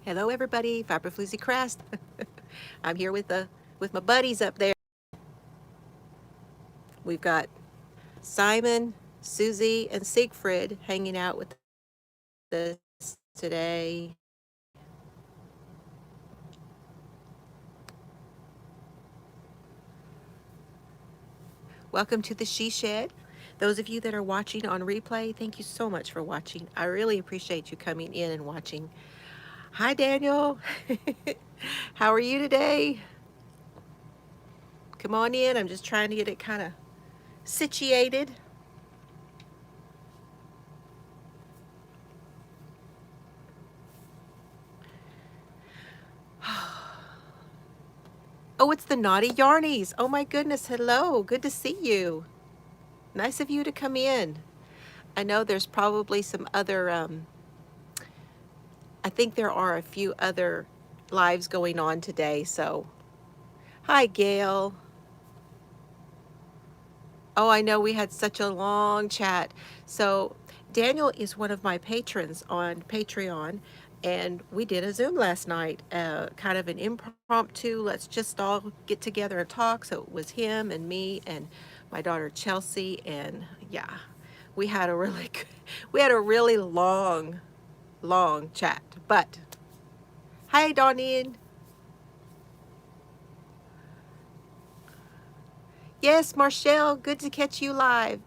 Hello everybody, Fiber Floozie Crest. I'm here with my buddies up there. We've got Simon, Susie, and Siegfried hanging out with us today. Welcome to the She Shed. Those of you that are watching on replay, thank you so much for watching. I really appreciate you coming in and watching. Hi Daniel. How are you today? Come on in. I'm just trying to get it kind of situated. Oh, it's the Naughty Yarnies. Oh my goodness, hello. Good to see you. Nice of you to come in. I know there's probably some other, I think there are a few other lives going on today, so. Hi, Gail. Oh, I know we had such a long chat. So Daniel is one of my patrons on Patreon, and we did a Zoom last night, kind of an impromptu, let's just all get together and talk. So it was him and me and my daughter Chelsea, and yeah, we had a really we had a really long chat. But hi, Dawnine. Yes, Marshall, good to catch you live.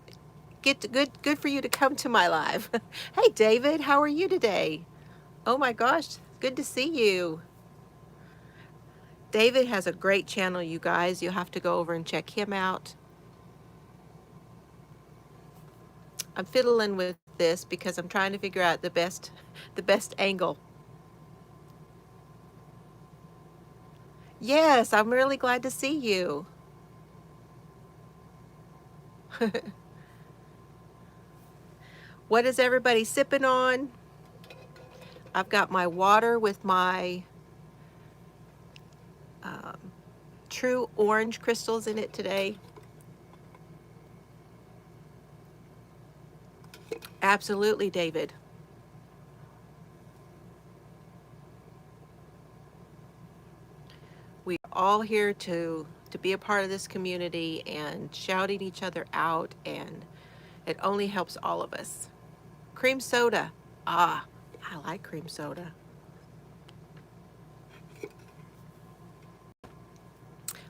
Good for you to come to my live. Hey David, how are you today? Oh my gosh, good to see you. David has a great channel, you guys. You'll have to go over and check him out. I'm fiddling with this because I'm trying to figure out the best angle. Yes, I'm really glad to see you. What is everybody sipping on? I've got my water with my true orange crystals in it today. Absolutely, David. We're all here to be a part of this community and shouting each other out, and it only helps all of us. Cream soda. Ah, I like cream soda.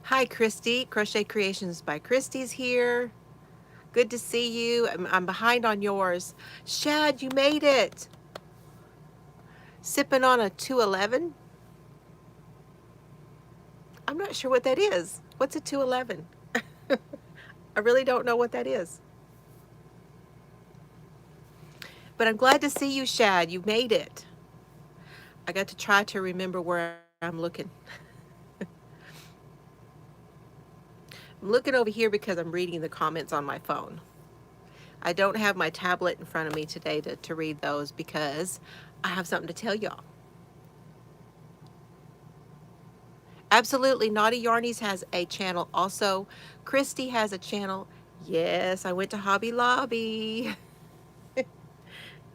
Hi, Christy. Crochet Creations by Christy's here. Good to see you. I'm behind on yours. Shad, you made it. Sipping on a 211. I'm not sure what that is. What's a 211? I really don't know what that is. But I'm glad to see you, Shad. You made it. I got to try to remember where I'm looking. I'm looking over here because I'm reading the comments on my phone. I don't have my tablet in front of me today to read those because I have something to tell y'all. Absolutely, Naughty Yarnies has a channel also. Christy has a channel. Yes, I went to Hobby Lobby.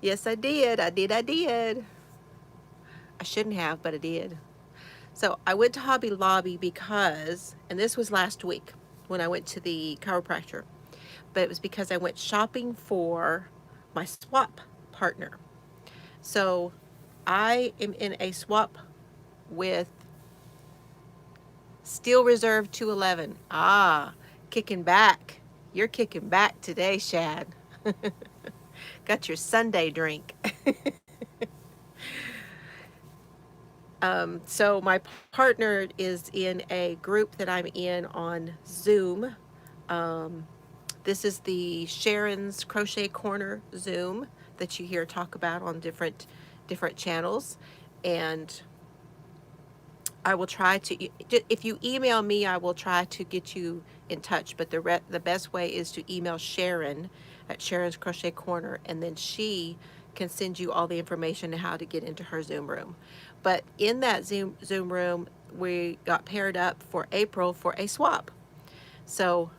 Yes, I did. I did. I shouldn't have, but I did. So I went to Hobby Lobby because, and this was last week when I went to the chiropractor, but it was because I went shopping for my swap partner. So I am in a swap with Steel Reserve 211. Ah, kicking back. You're kicking back today, Shad. Got your Sunday drink. So my partner is in a group that I'm in on Zoom. This is the Sharon's Crochet Corner Zoom that you hear talk about on different channels. And I will try to, if you email me, I will try to get you in touch. But the best way is to email Sharon at Sharon's Crochet Corner, and then she can send you all the information on how to get into her Zoom room. But in that Zoom room, we got paired up for April for a swap. So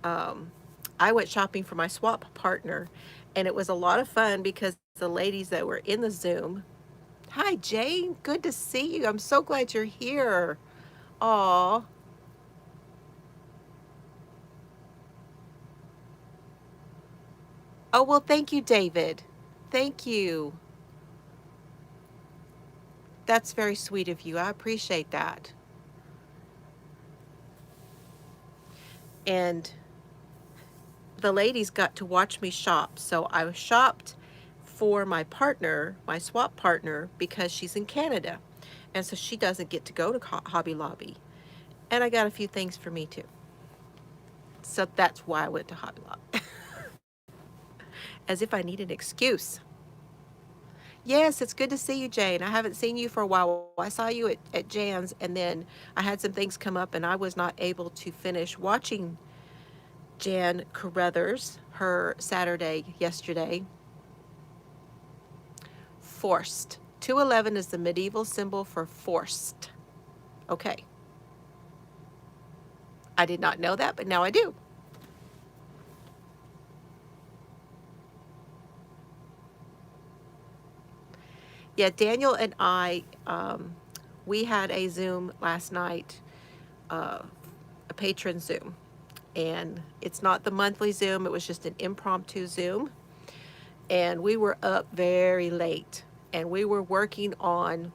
I went shopping for my swap partner, and it was a lot of fun because the ladies that were in the Zoom Hi, Jane. Good to see you. I'm so glad you're here. Aw. Oh, well, thank you, David. Thank you. That's very sweet of you. I appreciate that. And the ladies got to watch me shop. So I shopped for my partner, my swap partner, because she's in Canada. And so she doesn't get to go to Hobby Lobby. And I got a few things for me too. So that's why I went to Hobby Lobby. As if I need an excuse. Yes, it's good to see you, Jane. I haven't seen you for a while. I saw you at Jan's, and then I had some things come up, and I was not able to finish watching Jan Carruthers, her Saturday yesterday. Forced. 211 is the medieval symbol for forced. Okay. I did not know that, but now I do. Yeah, Daniel and I, we had a Zoom last night, a patron Zoom. And it's not the monthly Zoom, it was just an impromptu Zoom. And we were up very late. And we were working on,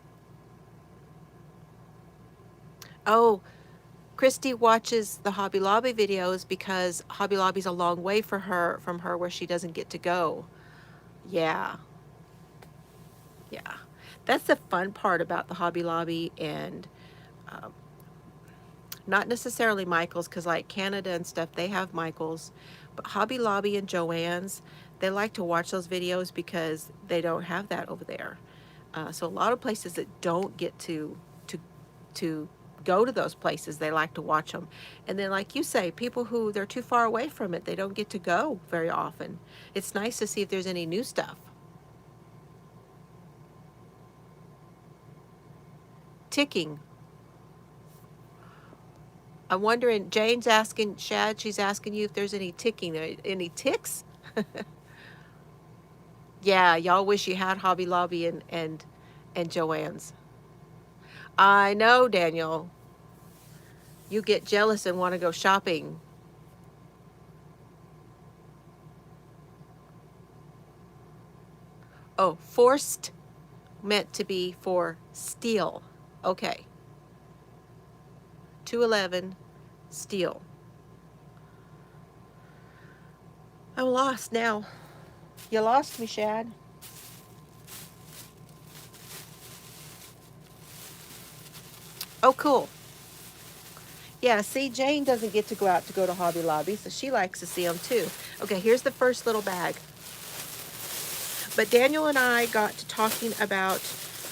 oh, Christy watches the Hobby Lobby videos because Hobby Lobby's a long way for her from her where she doesn't get to go. Yeah, yeah. That's the fun part about the Hobby Lobby, and um, not necessarily Michael's, because like Canada and stuff, they have Michael's, but Hobby Lobby and Joann's, they like to watch those videos because they don't have that over there. So a lot of places that don't get to to go to those places, they like to watch them. And then, like you say, people who they're too far away from it, they don't get to go very often. It's nice to see if there's any new stuff. Ticking. I'm wondering, Jane's asking, Shad, she's asking you if there's any ticking, any ticks? Yeah, y'all wish you had Hobby Lobby and Joann's. I know, Daniel. You get jealous and want to go shopping. Oh, forced meant to be for steel. Okay. 211 steel. I'm lost now. You lost me, Shad. Oh, cool. Yeah, see, Jane doesn't get to go out to go to Hobby Lobby, so she likes to see them too. Okay, here's the first little bag. But Daniel and I got to talking about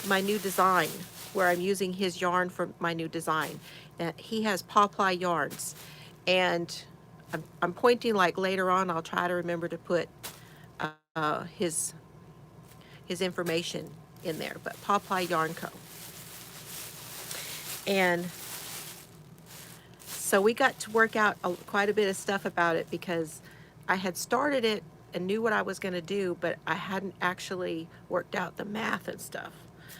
my new design, where I'm using his yarn for my new design. He has Poplar yarns, and I'm pointing like later on. I'll try to remember to put his information in there. But Poplar Yarn Co. And so we got to work out quite a bit of stuff about it because I had started it and knew what I was going to do, but I hadn't actually worked out the math and stuff.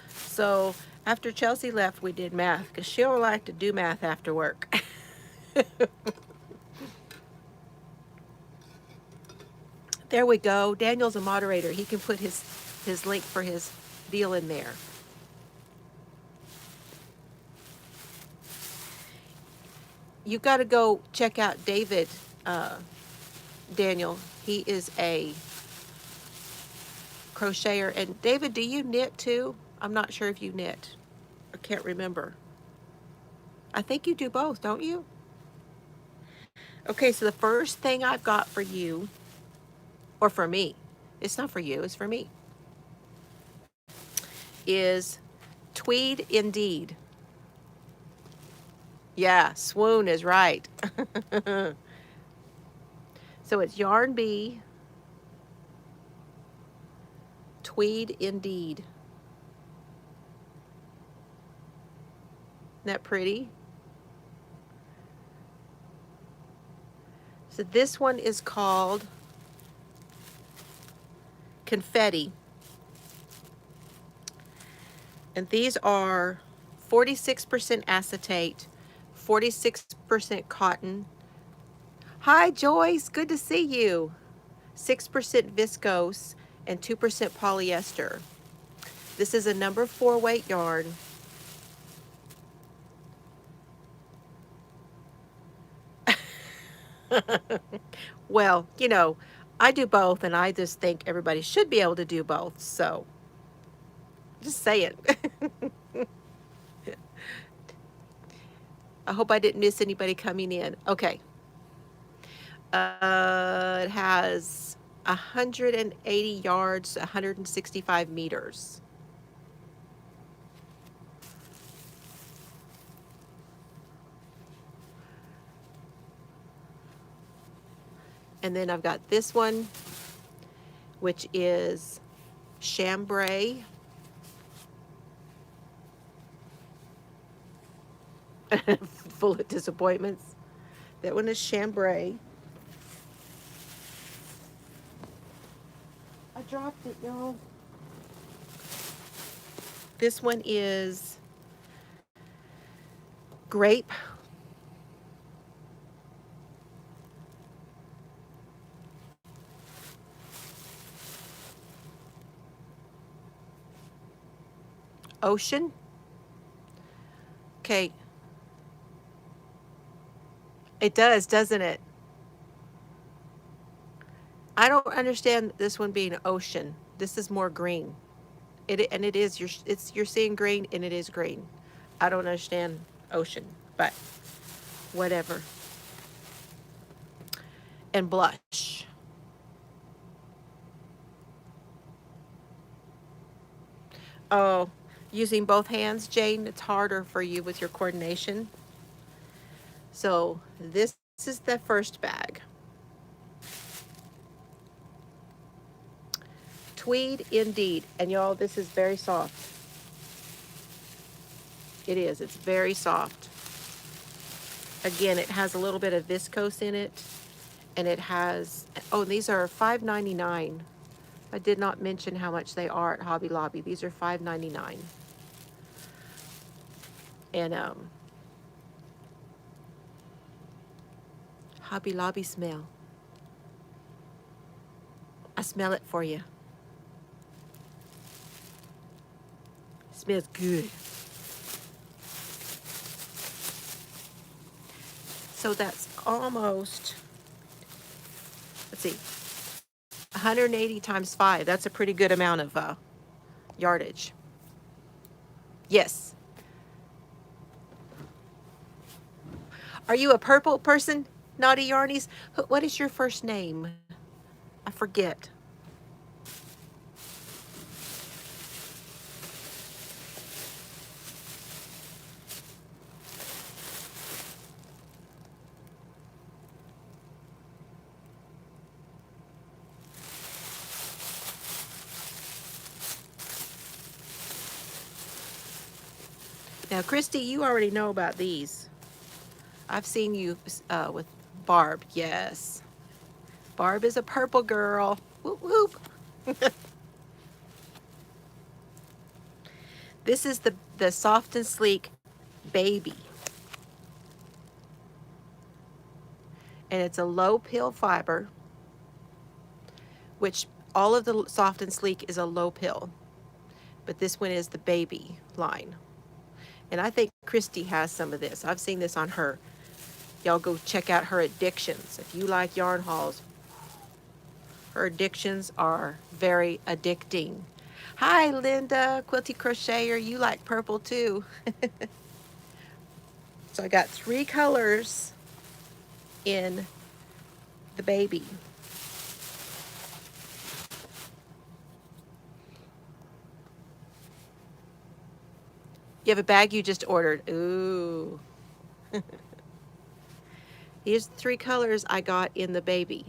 So after Chelsea left, we did math because she don't like to do math after work. There we go. Daniel's a moderator. He can put his link for his deal in there. You got to go check out David, Daniel. He is a crocheter. And David, do you knit too? I'm not sure if you knit. I can't remember. I think you do both, don't you? Okay, so the first thing I've got for you, or for me, it's not for you, it's for me, is Tweed Indeed. Yeah, swoon is right. So it's Yarn Bee, Tweed Indeed. Isn't that pretty? So this one is called Confetti. And these are 46% acetate, 46% cotton. Hi, Joyce. Good to see you. 6% viscose and 2% polyester. This is a number 4 weight yarn. Well, you know, I do both, and I just think everybody should be able to do both. So, just saying. I hope I didn't miss anybody coming in. Okay. It has 180 yards, 165 meters. And then I've got this one, which is chambray. Full of disappointments. That one is chambray. I dropped it, y'all. This one is grape. Ocean. Okay. It does, doesn't it? I don't understand this one being ocean. This is more green. It is you're seeing green and it is green. I don't understand ocean, but whatever. And blush. Oh, using both hands, Jane, it's harder for you with your coordination. So this is the first bag. Tweed indeed. And y'all, this is very soft. It is. It's very soft. Again, it has a little bit of viscose in it. And it has, oh, these are $5.99. I did not mention how much they are at Hobby Lobby. These are $5.99. And Hobby Lobby smell. I smell it for you. It smells good. So that's almost, let's see, 180 times 5. That's a pretty good amount of yardage. Yes. Are you a purple person, Naughty Yarnies? What is your first name? I forget. Now, Christy, you already know about these. I've seen you with Barb. Yes. Barb is a purple girl. Whoop, whoop. This is the Soft and Sleek Baby. And it's a low pill fiber, which all of the Soft and Sleek is a low pill. But this one is the baby line. And I think Christy has some of this. I've seen this on her. Y'all go check out her addictions. If you like yarn hauls, her addictions are very addicting. Hi, Linda, Quilty Crocheter. You like purple too. So I got 3 colors in the baby. You have a bag you just ordered. Ooh. Here's the 3 colors I got in the baby.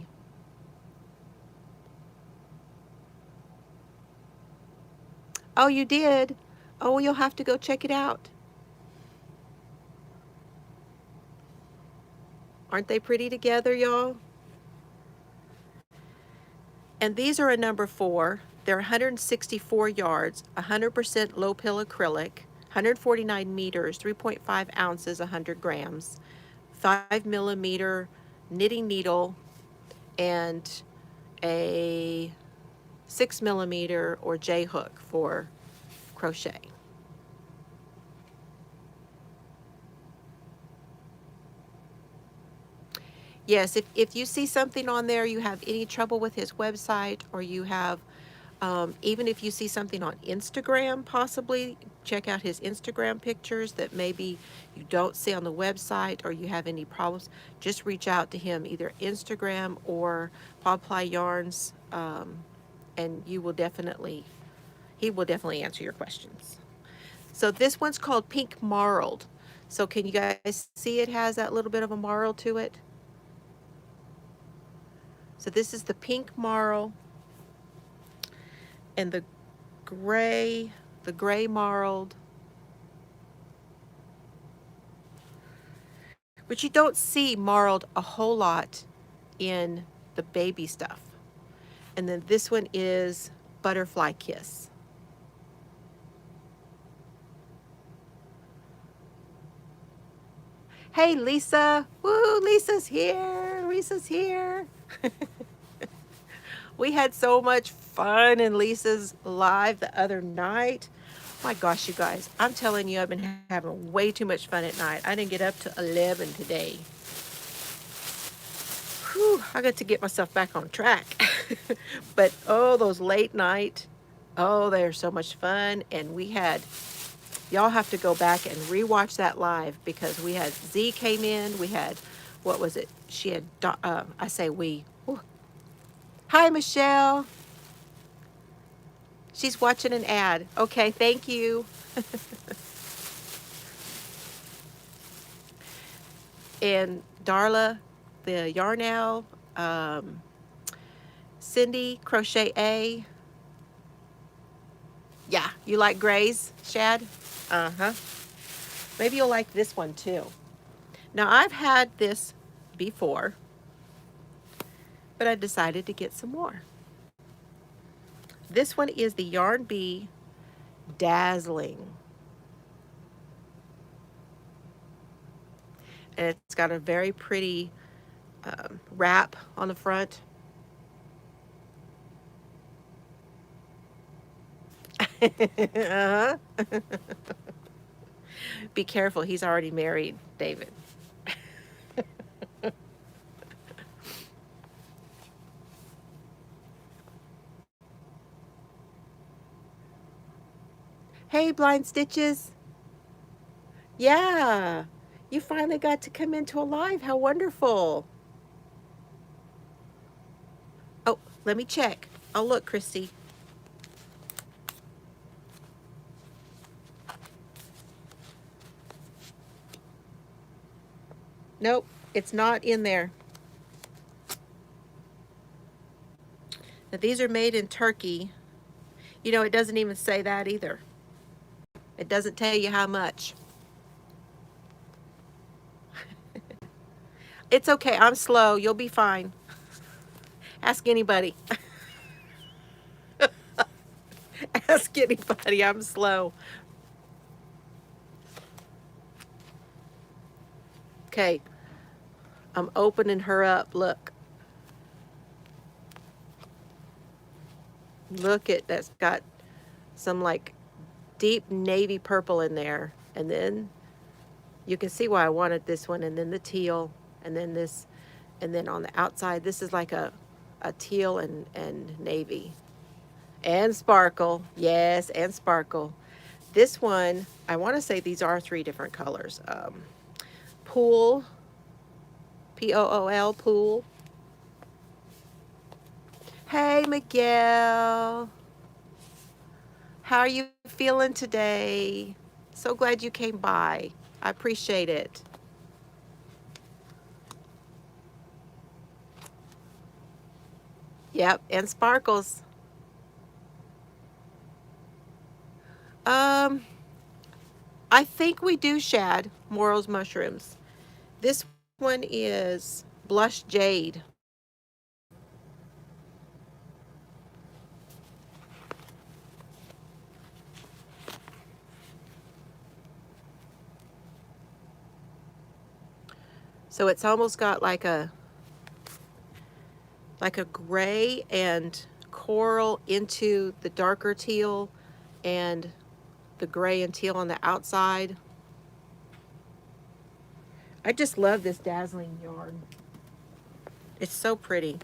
Oh, you did? Oh, you'll have to go check it out. Aren't they pretty together, y'all? And these are a number 4. They're 164 yards, 100% low pill acrylic, 149 meters, 3.5 ounces, 100 grams, 5 millimeter knitting needle, and a 6 millimeter or J hook for crochet. Yes, if you see something on there, you have any trouble with his website, or you have, even if you see something on Instagram, possibly check out his Instagram pictures that maybe you don't see on the website, or you have any problems, just reach out to him, either Instagram or Podply Yarns, and he will definitely answer your questions. So this one's called Pink Marled. So can you guys see it has that little bit of a marl to it? So this is the pink marl and the gray marled. But you don't see marled a whole lot in the baby stuff. And then this one is Butterfly Kiss. Hey, Lisa. Woo, Lisa's here. Lisa's here. We had so much fun in Lisa's live the other night. My gosh, you guys, I'm telling you, I've been having way too much fun at night. I didn't get up to 11 today. Whew, I got to get myself back on track. But oh, those late night, oh, they're so much fun. And we had, y'all have to go back and rewatch that live, because we had Z came in. We had, what was it? She had, I say we. Whew. Hi, Michelle. She's watching an ad. Okay, thank you. And Darla, the Yarn Owl, Cindy, Crochet A. Yeah, you like grays, Shad? Uh-huh. Maybe you'll like this one too. Now, I've had this before, but I decided to get some more. This one is the Yarn Bee Dazzling. And it's got a very pretty wrap on the front. Uh-huh. Be careful, he's already married, David. Hey, Blind Stitches. Yeah, you finally got to come into a live. How wonderful. Oh, let me check. Oh, look, Christy. Nope, it's not in there. Now, these are made in Turkey. You know, it doesn't even say that either. It doesn't tell you how much. It's okay, I'm slow. You'll be fine. Ask anybody. Ask anybody, I'm slow. Okay, I'm opening her up. Look. Look at, that's got some like deep navy purple in there. And then you can see why I wanted this one. And then the teal. And then this. And then on the outside, this is like a teal and navy. And sparkle. Yes, and sparkle. This one, I want to say these are 3 different colors. Pool. Pool. Pool. Hey, Miguel. How are you feeling today? So glad you came by. I appreciate it. Yep, and sparkles. I think we do, Shad, Morrow's mushrooms. This one is Blush Jade. So it's almost got like a gray and coral into the darker teal and the gray and teal on the outside. I just love this dazzling yarn. It's so pretty.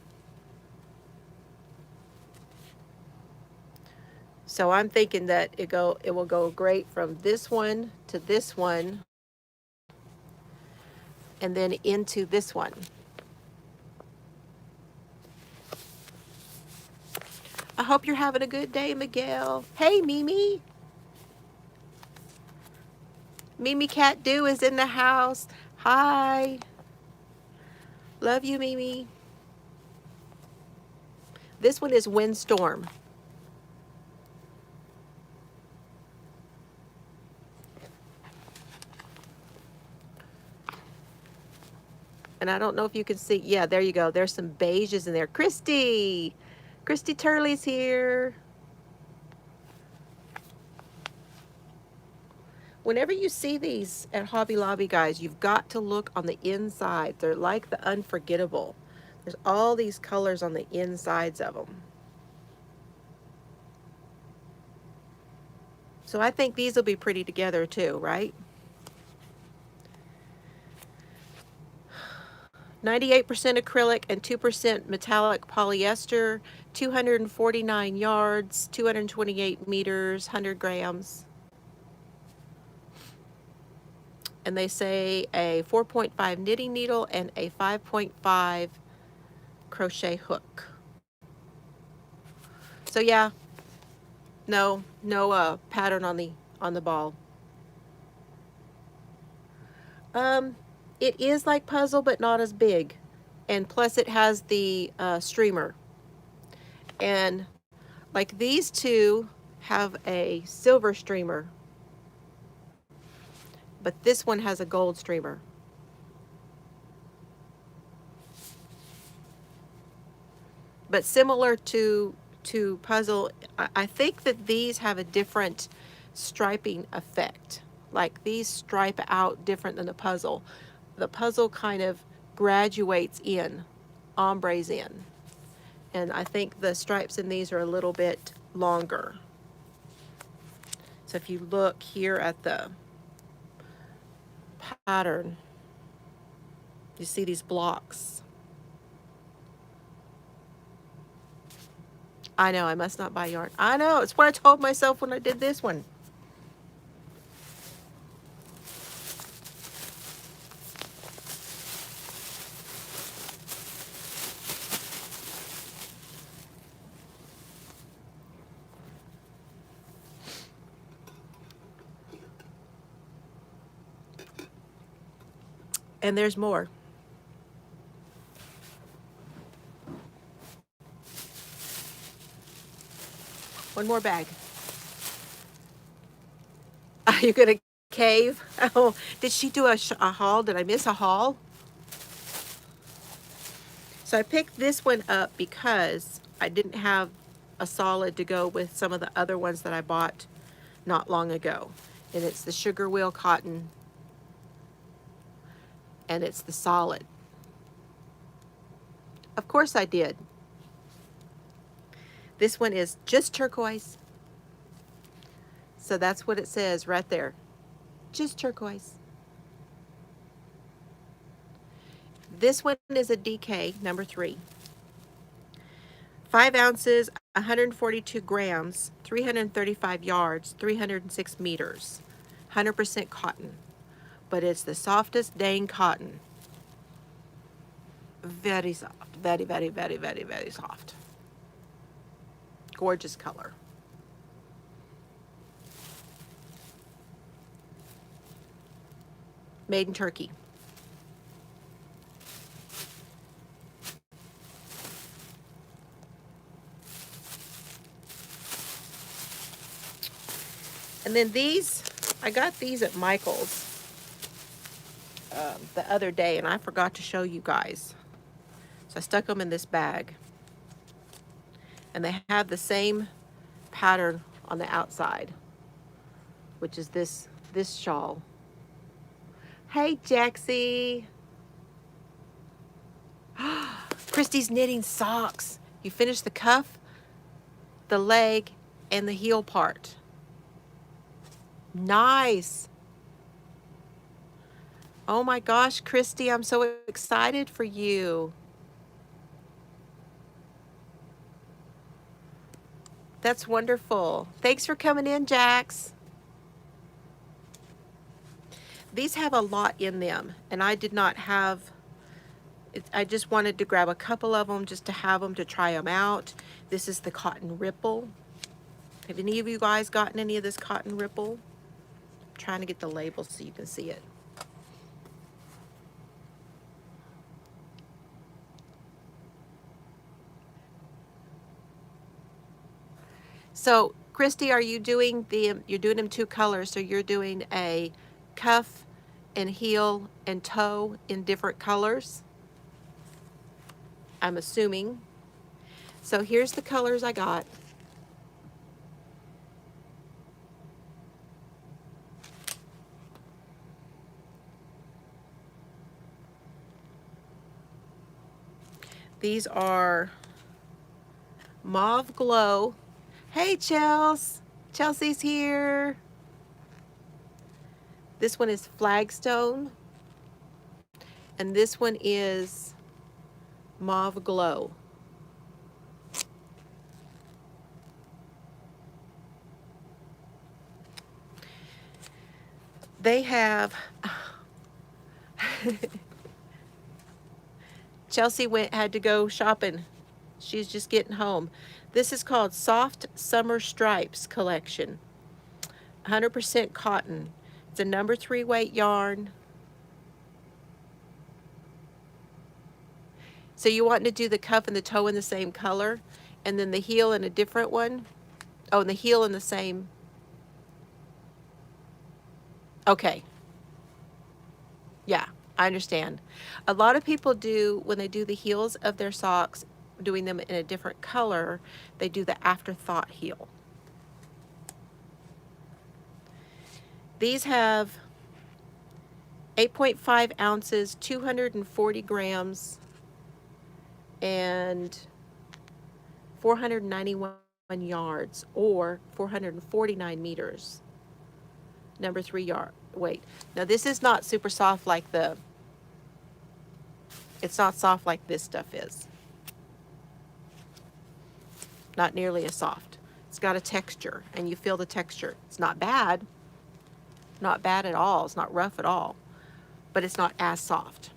So I'm thinking that it will go great from this one to this one and then into this one. I hope you're having a good day, Miguel. Hey, Mimi. Mimi Cat Dew is in the house. Hi. Love you, Mimi. This one is Windstorm. And I don't know if you can see. Yeah, there you go. There's some beiges in there. Christy. Christy Turley's here. Whenever you see these at Hobby Lobby, guys, you've got to look on the inside. They're like the Unforgettable. There's all these colors on the insides of them. So I think these will be pretty together too, right? 98% acrylic and 2% metallic polyester, 249 yards, 228 meters, 100 grams. And they say a 4.5 knitting needle and a 5.5 crochet hook. So yeah, no pattern on the ball. It is like puzzle, but not as big, and plus it has the streamer. And like these two have a silver streamer, but this one has a gold streamer. But similar to puzzle, I think that these have a different striping effect. Like these stripe out different than the puzzle. The puzzle kind of graduates in, ombres in. And I think the stripes in these are a little bit longer. So if you look here at the pattern, you see these blocks. I know, I must not buy yarn. I know, it's what I told myself when I did this one. And there's more. One more bag. Are you gonna cave? Oh, did she do a haul? Did I miss a haul? So I picked this one up because I didn't have a solid to go with some of the other ones that I bought not long ago. And it's the Sugar Wheel Cotton, and it's the solid. Of course I did. This one is just turquoise. So that's what it says right there. Just turquoise. This one is a DK, number 3. 5 ounces, 142 grams, 335 yards, 306 meters. 100% cotton. But it's the softest dang cotton. Very soft. Very, very, very, very, very soft. Gorgeous color. Made in Turkey. And then these, I got these at Michael's the other day, and I forgot to show you guys. So I stuck them in this bag. And they have the same pattern on the outside, which is this shawl. Hey, Jaxie. Christy's knitting socks. You finished the cuff, the leg, and the heel part. Nice. Oh my gosh, Christy, I'm so excited for you. That's wonderful. Thanks for coming in, Jax. These have a lot in them, and I did not have, I just wanted to grab a couple of them just to have them to try them out. This is the cotton ripple. Have any of you guys gotten any of this cotton ripple? I'm trying to get the label so you can see it. So, Christy, are you doing you're doing them 2 colors, so you're doing a cuff and heel and toe in different colors? I'm assuming. So here's the colors I got. These are Mauve Glow. Hey, Chelsea. Chelsea's here. This one is Flagstone. And this one is Mauve Glow. They have... Chelsea had to go shopping. She's just getting home. This is called Soft Summer Stripes Collection. 100% cotton. It's a number 3 weight yarn. So you want to do the cuff and the toe in the same color, and then the heel in a different one? Oh, and the heel in the same. Okay. Yeah, I understand. A lot of people do, when they do the heels of their socks, doing them in a different color, they do the afterthought heel. These have 8.5 ounces, 240 grams, and 491 yards, or 449 meters. Number 3 yard weight. Now this is not super soft like it's not soft like this stuff is. Not nearly as soft. It's got a texture, and you feel the texture. It's not bad. Not bad at all. It's not rough at all. But it's not as soft.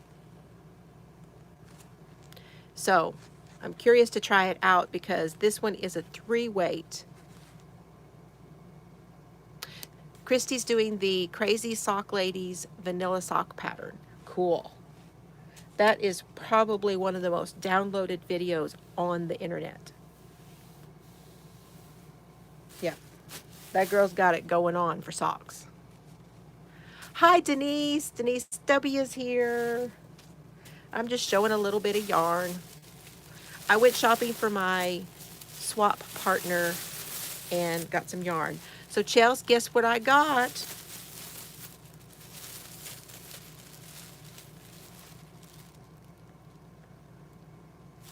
So, I'm curious to try it out because this one is a 3 weight. Christy's doing the Crazy Sock Ladies vanilla sock pattern. Cool. That is probably one of the most downloaded videos on the internet. Yeah, that girl's got it going on for socks. Hi, Denise. Denise W is here. I'm just showing a little bit of yarn. I went shopping for my swap partner and got some yarn. So, Chelsea, guess what I got?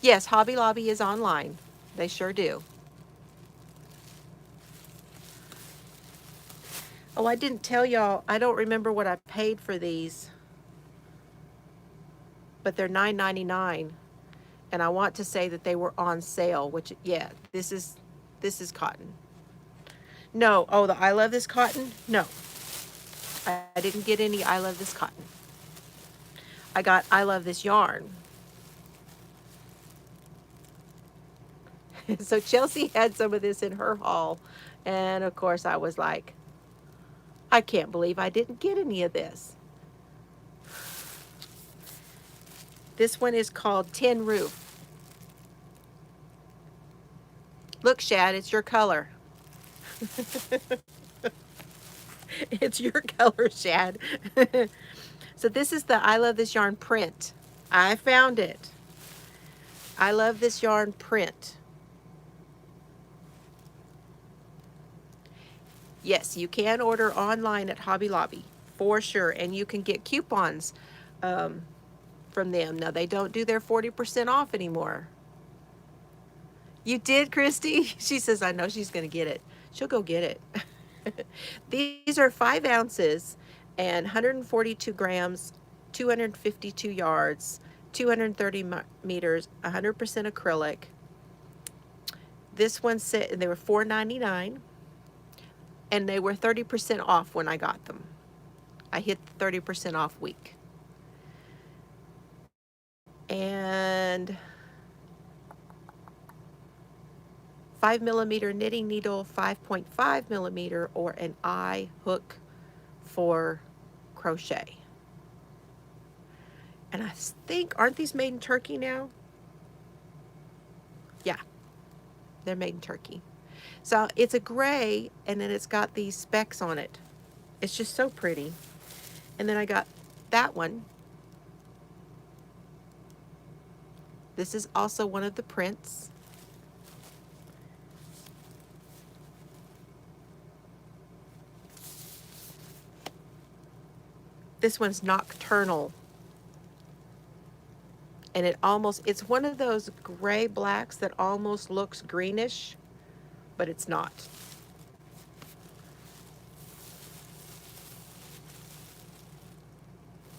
Yes, Hobby Lobby is online. They sure do. Oh, I didn't tell y'all. I don't remember what I paid for these. But they're $9.99. And I want to say that they were on sale, which, yeah, this is cotton. No, oh, the I Love This Cotton? No. I didn't get any I Love This Cotton. I got I Love This Yarn. So Chelsea had some of this in her haul. And of course I was like, I can't believe I didn't get any of this. This one is called Tin Roof. Look, Shad, it's your color. It's your color, Shad. So this is the I Love This Yarn print. I found it. I Love This Yarn print. Yes, you can order online at Hobby Lobby for sure, and you can get coupons from them. Now, they don't do their 40% off anymore. You did, Christy? She says, I know she's going to get it. She'll go get it. These are 5 ounces and 142 grams, 252 yards, 230 meters, 100% acrylic. This one said, and they were $4.99, and they were 30% off when I got them. I hit the 30% off week. And 5mm knitting needle, 5.5mm, or an eye hook for crochet. And I think, aren't these made in Turkey now? Yeah, they're made in Turkey. So it's a gray, and then it's got these specks on it. It's just so pretty. And then I got that one. This is also one of the prints. This one's nocturnal. And it's one of those gray blacks that almost looks greenish, but it's not.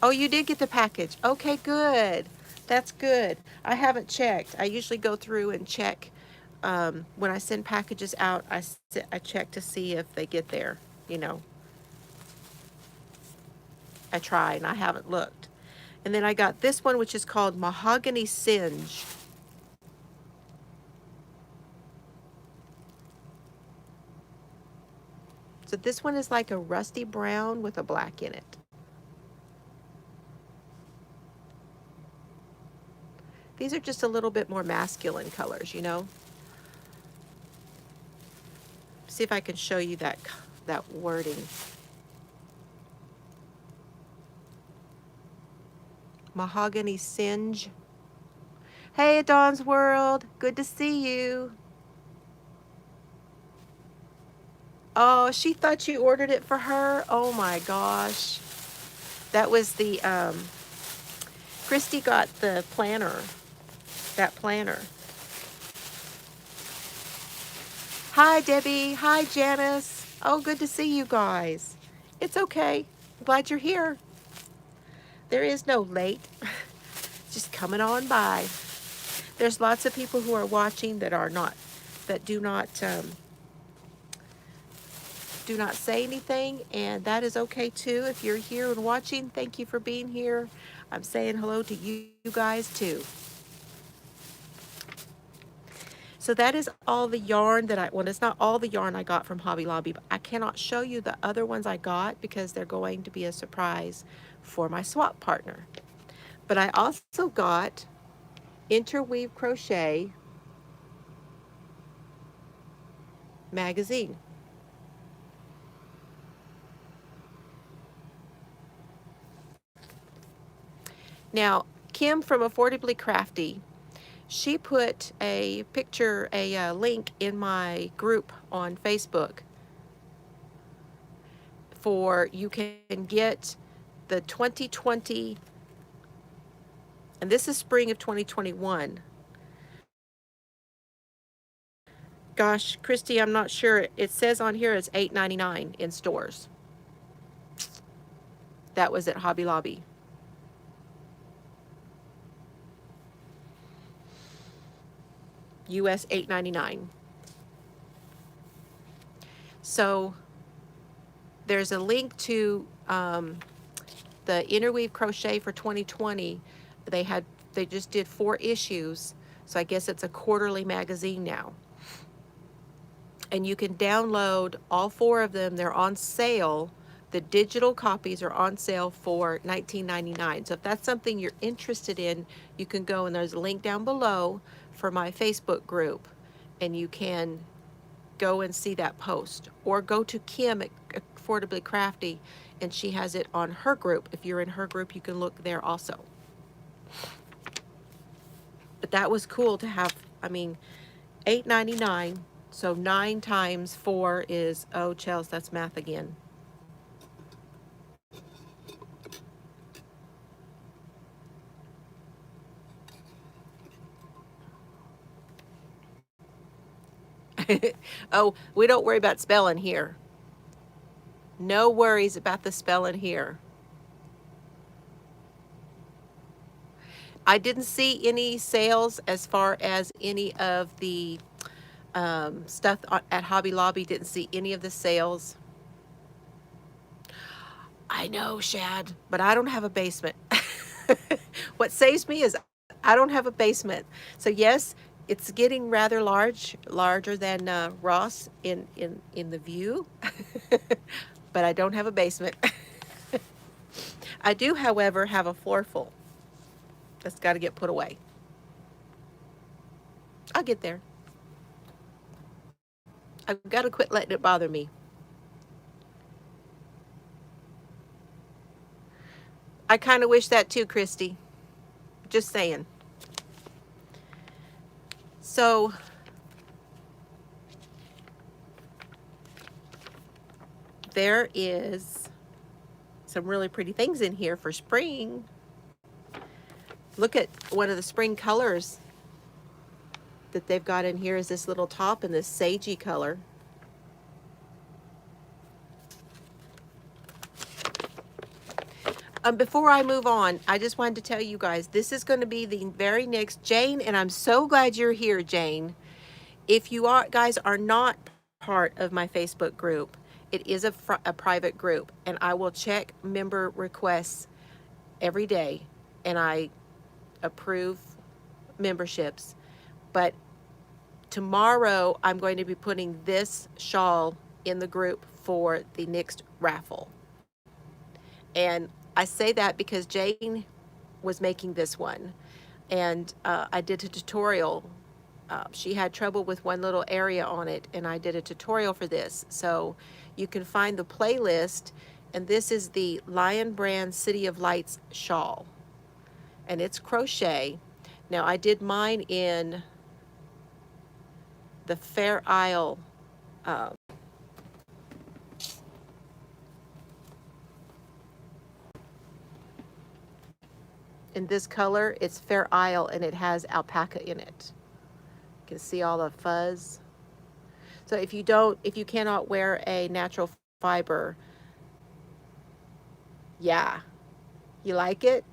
Oh, you did get the package. Okay, good. That's good. I haven't checked. I usually go through and check. When I send packages out, I check to see if they get there, you know. I try, and I haven't looked. And then I got this one, which is called Mahogany Singe. So this one is like a rusty brown with a black in it. These are just a little bit more masculine colors, you know. See if I can show you that wording. Mahogany Singe. Hey, Dawn's World. Good to see you. Oh, she thought you ordered it for her? Oh my gosh. That was the, Christy got the planner. That planner. Hi, Debbie. Hi, Janice. Oh, good to see you guys. It's okay. I'm glad you're here. There is no late. Just coming on by. There's lots of people who are watching that do not say anything, and that is okay too. If you're here and watching, thank you for being here. I'm saying hello to you guys too. So that is all the yarn that well, it's not all the yarn I got from Hobby Lobby, but I cannot show you the other ones I got because they're going to be a surprise for my swap partner. But I also got Interweave Crochet magazine. Now, Kim from Affordably Crafty, she put a picture, a link in my group on Facebook for you can get the 2020, and this is spring of 2021. Gosh, Christy, I'm not sure. It says on here it's $8.99 in stores. That was at Hobby Lobby. US $8.99. So there's a link to the Interweave Crochet for 2020. They just did 4 issues, so I guess it's a quarterly magazine now. And you can download all 4 of them. They're on sale. The digital copies are on sale for $19.99. So if that's something you're interested in, you can go, and there's a link down below for my Facebook group, and you can go and see that post, or go to Kim at Affordably Crafty, and she has it on her group. If you're in her group, you can look there also. But that was cool to have. I mean, $8.99, so 9 times 4 is, oh, Chels, that's math again. Oh, we don't worry about spelling here. No worries about the spelling here. I didn't see any sales as far as any of the stuff at Hobby Lobby. Didn't see any of the sales. I know, Shad, but I don't have a basement. What saves me is I don't have a basement. So yes, it's getting rather large, larger than Ross in the view, but I don't have a basement. I do, however, have a floor full that's got to get put away. I'll get there. I've got to quit letting it bother me. I kind of wish that too, Christy. Just saying. So, there is some really pretty things in here for spring. Look at one of the spring colors that they've got in here is this little top in this sagey color. Before I move on, I just wanted to tell you guys, this is going to be the very next Jane, and I'm so glad you're here, Jane. If you guys are not part of my Facebook group, it is a private group, and I will check member requests every day, and I approve memberships. But tomorrow, I'm going to be putting this shawl in the group for the next raffle. And I say that because Jane was making this one, and I did a tutorial. She had trouble with one little area on it, and I did a tutorial for this. So you can find the playlist, and this is the Lion Brand City of Lights shawl, and it's crochet. Now I did mine in the Fair Isle in this color. It's Fair Isle, and it has alpaca in it. You can see all the fuzz. So if you cannot wear a natural fiber, yeah, you like it?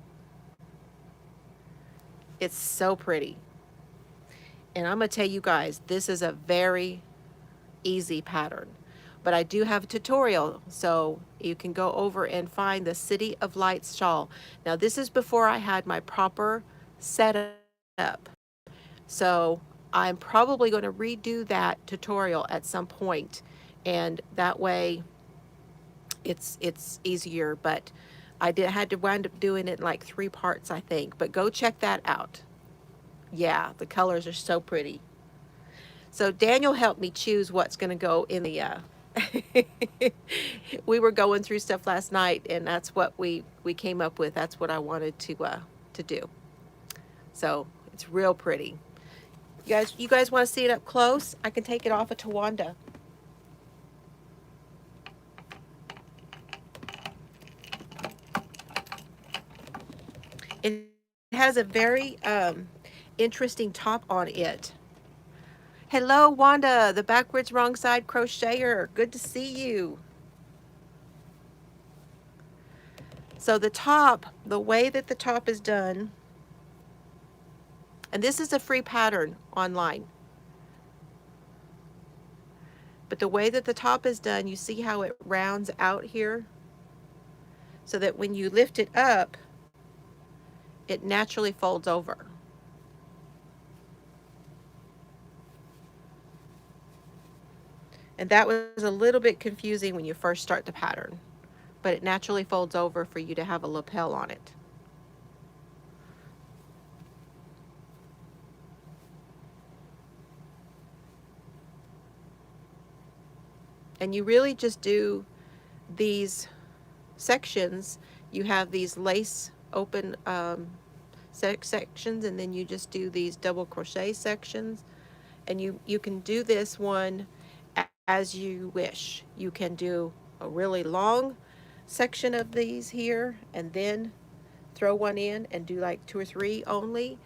It's so pretty. And I'm gonna tell you guys, this is a very easy pattern, but I do have a tutorial, so you can go over and find the City of Lights shawl. Now this is before I had my proper setup, so I'm probably going to redo that tutorial at some point, and that way it's easier. But I had to wind up doing it in like 3 parts, I think. But go check that out. Yeah, the colors are so pretty. So Daniel helped me choose what's going to go in the we were going through stuff last night, and that's what we came up with. That's what I wanted to do. So it's real pretty. You guys want to see it up close? I can take it off of Tawanda. It has a very interesting top on it. Hello, Wanda, the backwards wrong side crocheter. Good to see you. So the top, the way that the top is done, and this is a free pattern online, but the way that the top is done, you see how it rounds out here? So that when you lift it up, it naturally folds over. And that was a little bit confusing when you first start the pattern, but it naturally folds over for you to have a lapel on it. And you really just do these sections. You have these lace open sections, and then you just do these double crochet sections. And you can do this one as you wish. You can do a really long section of these here, and then throw one in and do like 2 or 3 only.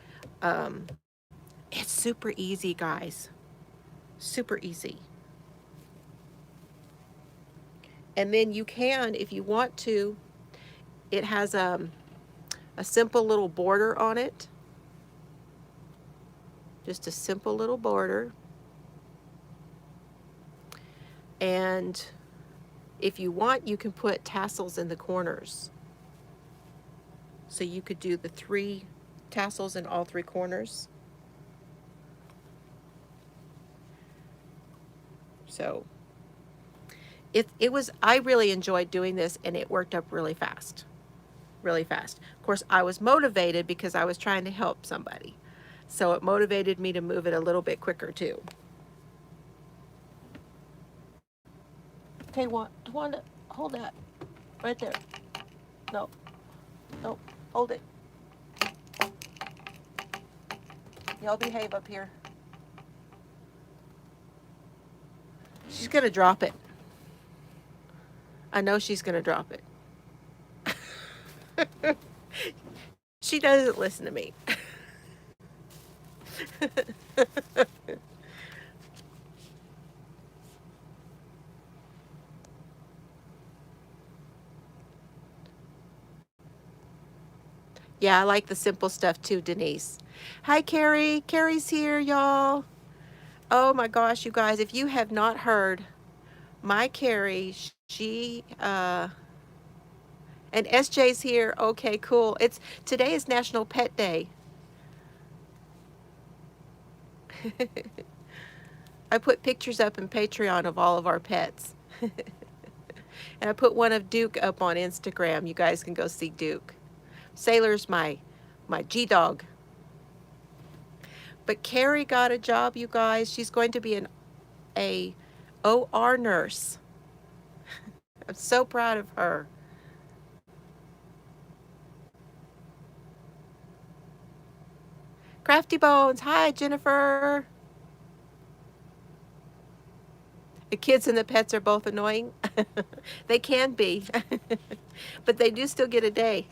It's super easy, guys. Super easy. And then you can, if you want to, it has a simple little border on it. Just a simple little border. And if you want, you can put tassels in the corners. So you could do the 3 tassels in all 3 corners. So I really enjoyed doing this, and it worked up really fast. Really fast. Of course, I was motivated because I was trying to help somebody. So it motivated me to move it a little bit quicker too. Okay, Wanda, hold that. Right there. No. No. Hold it. Y'all behave up here. She's gonna drop it. I know she's gonna drop it. She doesn't listen to me. Yeah, I like the simple stuff too, Denise. Hi, Carrie. Carrie's here, y'all. Oh my gosh, you guys, if you have not heard, my Carrie, and SJ's here. Okay, cool. Today is National Pet Day. I put pictures up in Patreon of all of our pets. And I put one of Duke up on Instagram. You guys can go see Duke. Sailor's my G-dog. But Carrie got a job, you guys. She's going to be a OR nurse. I'm so proud of her. Crafty Bones. Hi, Jennifer. The kids and the pets are both annoying. They can be. But they do still get a day.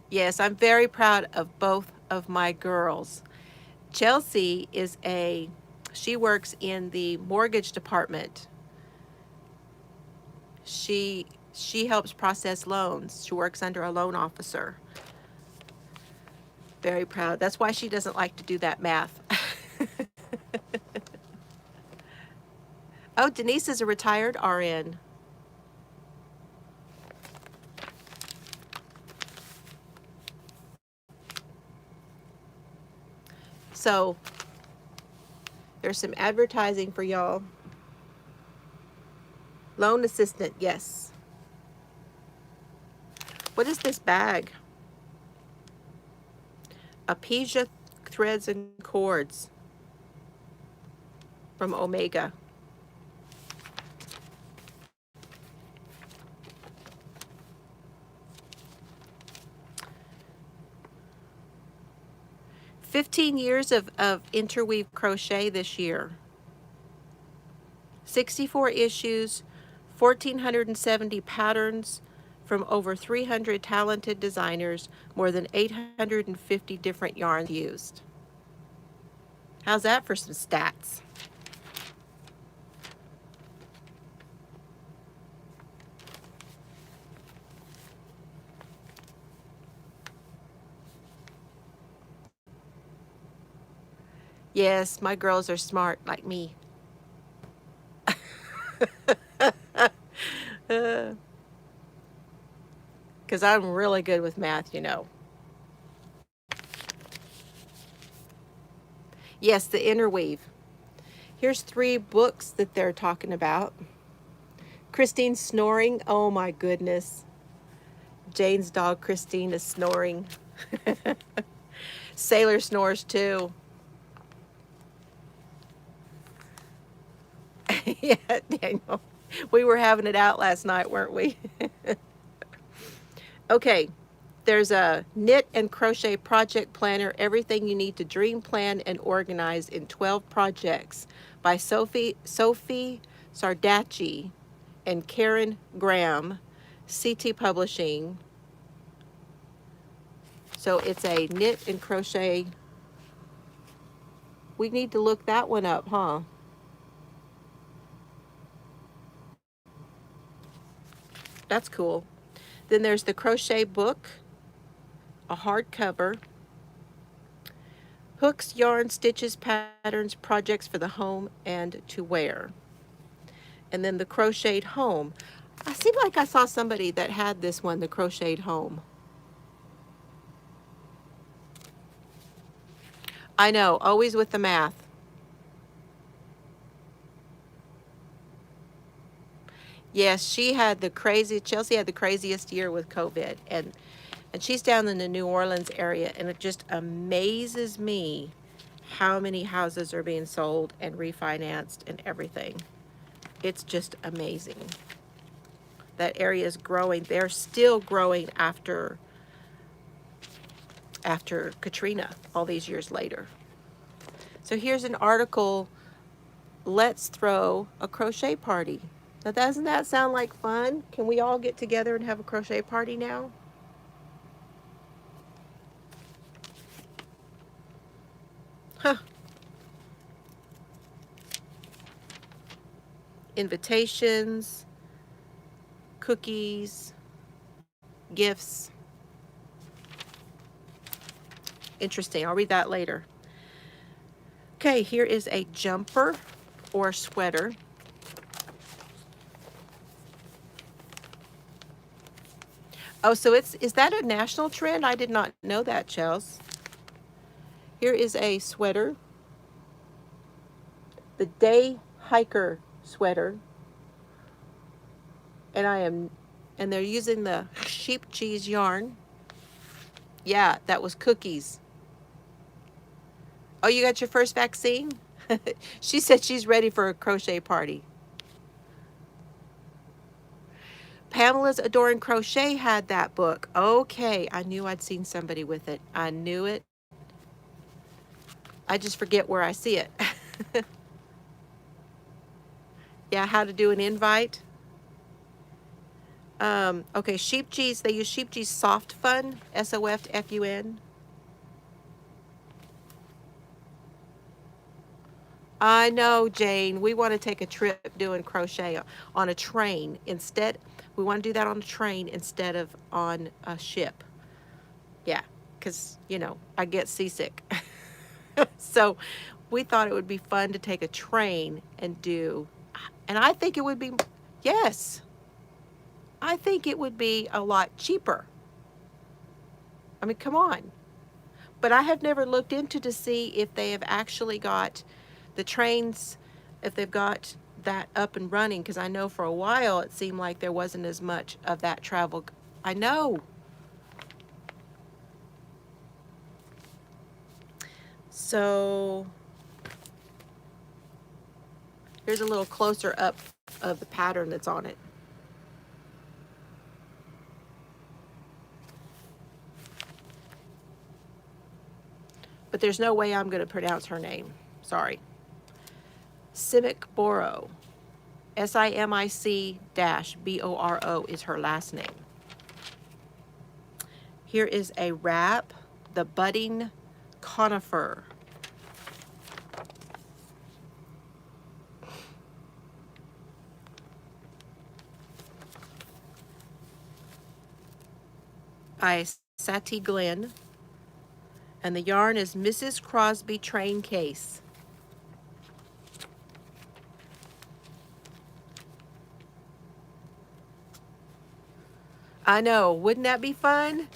Yes, I'm very proud of both of my girls. Chelsea she works in the mortgage department. She helps process loans. She works under a loan officer. Very proud. That's why she doesn't like to do that math. Oh, Denise is a retired RN. So there's some advertising for y'all. Loan assistant, yes. What is this bag? Appesia threads and cords from Omega. "15 years of interweave crochet this year. 64 issues, 1,470 patterns from over 300 talented designers, more than 850 different yarns used." How's that for some stats? Yes, my girls are smart like me. Because I'm really good with math, you know. Yes, the Interweave. Here's 3 books that they're talking about. Christine snoring. Oh my goodness. Jane's dog Christine is snoring. Sailor snores too. Yeah, Daniel. We were having it out last night, weren't we? Okay. There's a knit and crochet project planner, everything you need to dream, plan, and organize in 12 projects by Sophie Sardacci. and Karen Graham, CT Publishing. So it's a knit and crochet. We need to look that one up, huh? That's cool. Then there's the crochet book, a hardcover, hooks, yarn, stitches, patterns, projects for the home and to wear. And then the crocheted home. I seem like I saw somebody that had this one, the crocheted home. I know, always with the math. Yes, Chelsea had the craziest year with COVID. And she's down in the New Orleans area, and it just amazes me how many houses are being sold and refinanced and everything. It's just amazing. That area is growing. They're still growing after Katrina, all these years later. So here's an article, Let's Throw a Crochet Party. Now, doesn't that sound like fun? Can we all get together and have a crochet party now? Huh. Invitations, cookies, gifts. Interesting. I'll read that later. Okay, here is a jumper or sweater. Oh, so is that a national trend? I did not know that, Chels. Here is a sweater. The Day Hiker sweater. And they're using the sheep cheese yarn. Yeah, that was cookies. Oh, you got your first vaccine? She said she's ready for a crochet party. Pamela's Adoring Crochet had that book. Okay, I knew I'd seen somebody with it. I knew it. I just forget where I see it. Yeah, how to do an invite. Okay, sheep cheese. They use sheep cheese soft fun, SOFFUN. I know, Jane. We want to take a trip doing crochet on a train instead. We want to do that on a train instead of on a ship. Yeah, because, I get seasick. So we thought it would be fun to take a train and do, and I think it would be, yes, I think it would be a lot cheaper. I mean, come on. But I have never looked into to see if they have actually got the trains, if they've got that up and running, because I know for a while it seemed like there wasn't as much of that travel. I know. So here's a little closer up of the pattern that's on it. But there's no way I'm going to pronounce her name. Sorry. Simic Boro. SIMIC-BORO is her last name. Here is a wrap, the Budding Conifer. By Sati Glenn. And the yarn is Mrs. Crosby Train Case. I know, wouldn't that be fun?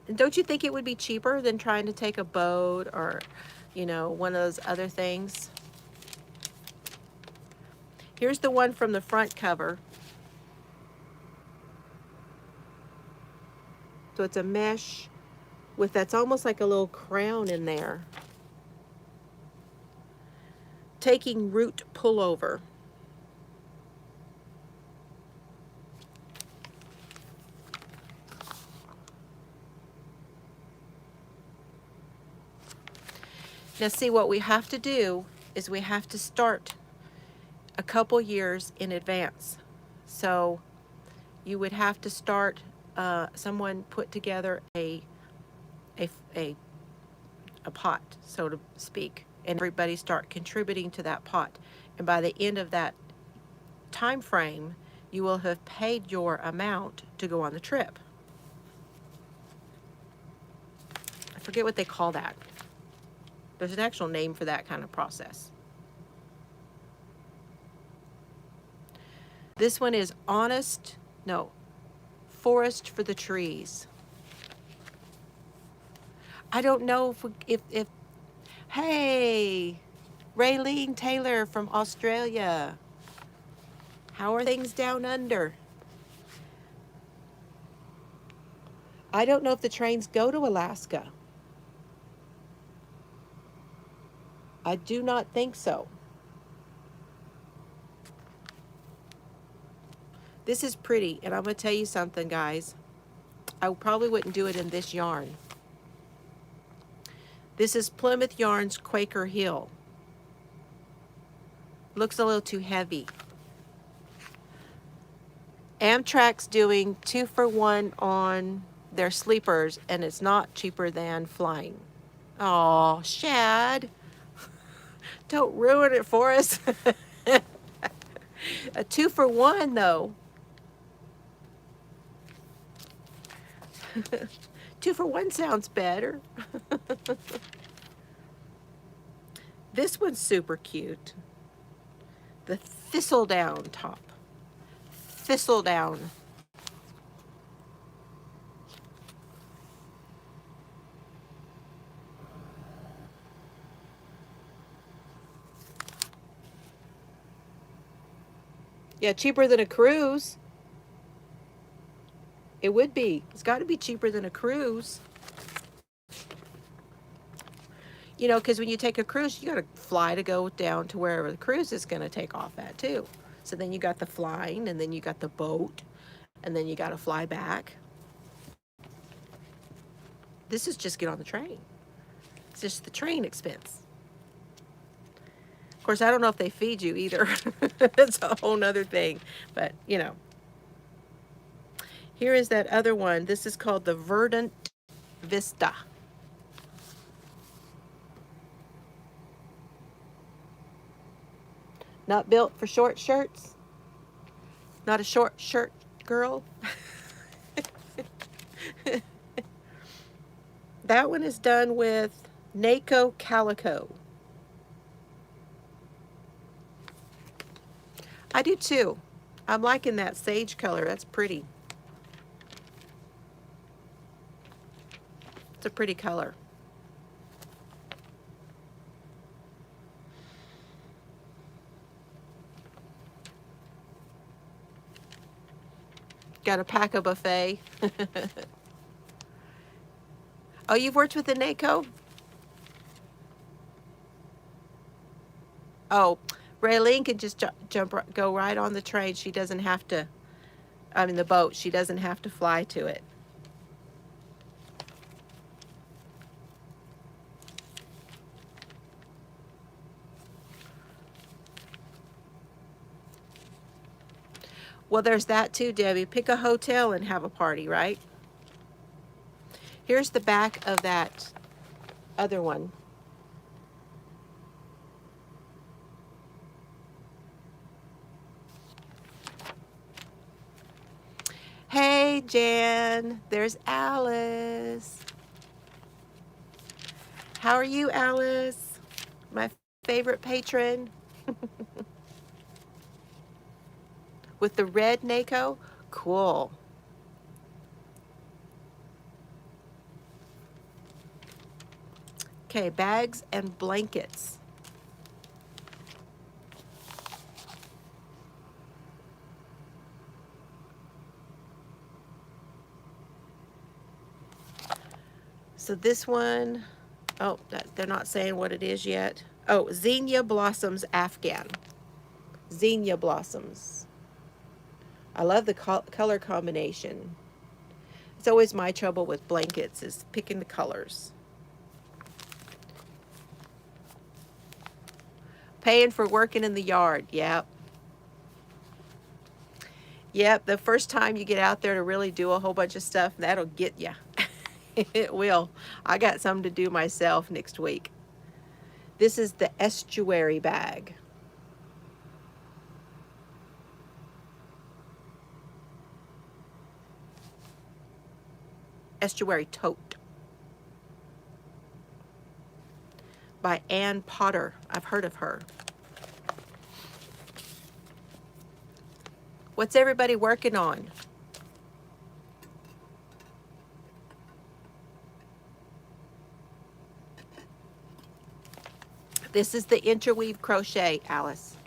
And don't you think it would be cheaper than trying to take a boat or, one of those other things? Here's the one from the front cover. So it's a mesh with that's almost like a little crown in there. Taking Root Pullover. Now see, what we have to do is we have to start a couple years in advance. So you would have to start, someone put together a, a, a pot, so to speak, and everybody start contributing to that pot. And by the end of that time frame, you will have paid your amount to go on the trip. I forget what they call that. There's an actual name for that kind of process. This one is Forest for the Trees. I don't know if hey, Raylene Taylor from Australia. How are things down under? I don't know if the trains go to Alaska. I do not think so. This is pretty, and I'm going to tell you something, guys. I probably wouldn't do it in this yarn. This is Plymouth Yarn's Quaker Hill. Looks a little too heavy. Amtrak's doing 2 for 1 on their sleepers, and it's not cheaper than flying. Oh, Shad. Don't ruin it for us. A 2 for 1, though. 2 for 1 sounds better. This one's super cute. The thistledown top. Thistledown. Yeah, cheaper than a cruise. It would be. It's got to be cheaper than a cruise. You know, because when you take a cruise, you got to fly to go down to wherever the cruise is going to take off at, too. So then you got the flying, and then you got the boat, and then you got to fly back. This is just get on the train. It's just the train expense. Of course, I don't know if they feed you either. It's a whole nother thing. But, you know. Here is that other one. This is called the Verdant Vista. Not built for short shirts? Not a short shirt girl? That one is done with NACO Calico. I do too. I'm liking that sage color. That's pretty. It's a pretty color. Got to pack a buffet. Oh, you've worked with the NACO? Oh, Raylene can just go right on the train. She doesn't have to, I mean the boat. She doesn't have to fly to it. Well, there's that too, Debbie. Pick a hotel and have a party, right? Here's the back of that other one. Hey, Jan. There's Alice. How are you, Alice? My favorite patron. With the red NACO? Cool. Okay, bags and blankets. So this one, oh, they're not saying what it is yet. Oh, Zinnia Blossoms Afghan. Zinnia Blossoms. I love the color combination. It's always my trouble with blankets is picking the colors. Paying for working in the yard. Yep. Yep. The first time you get out there to really do a whole bunch of stuff, that'll get you. It will. I got some to do myself next week. This is the estuary bag. Estuary tote. By Ann Potter. I've heard of her. What's everybody working on? This is the Interweave crochet, Alice.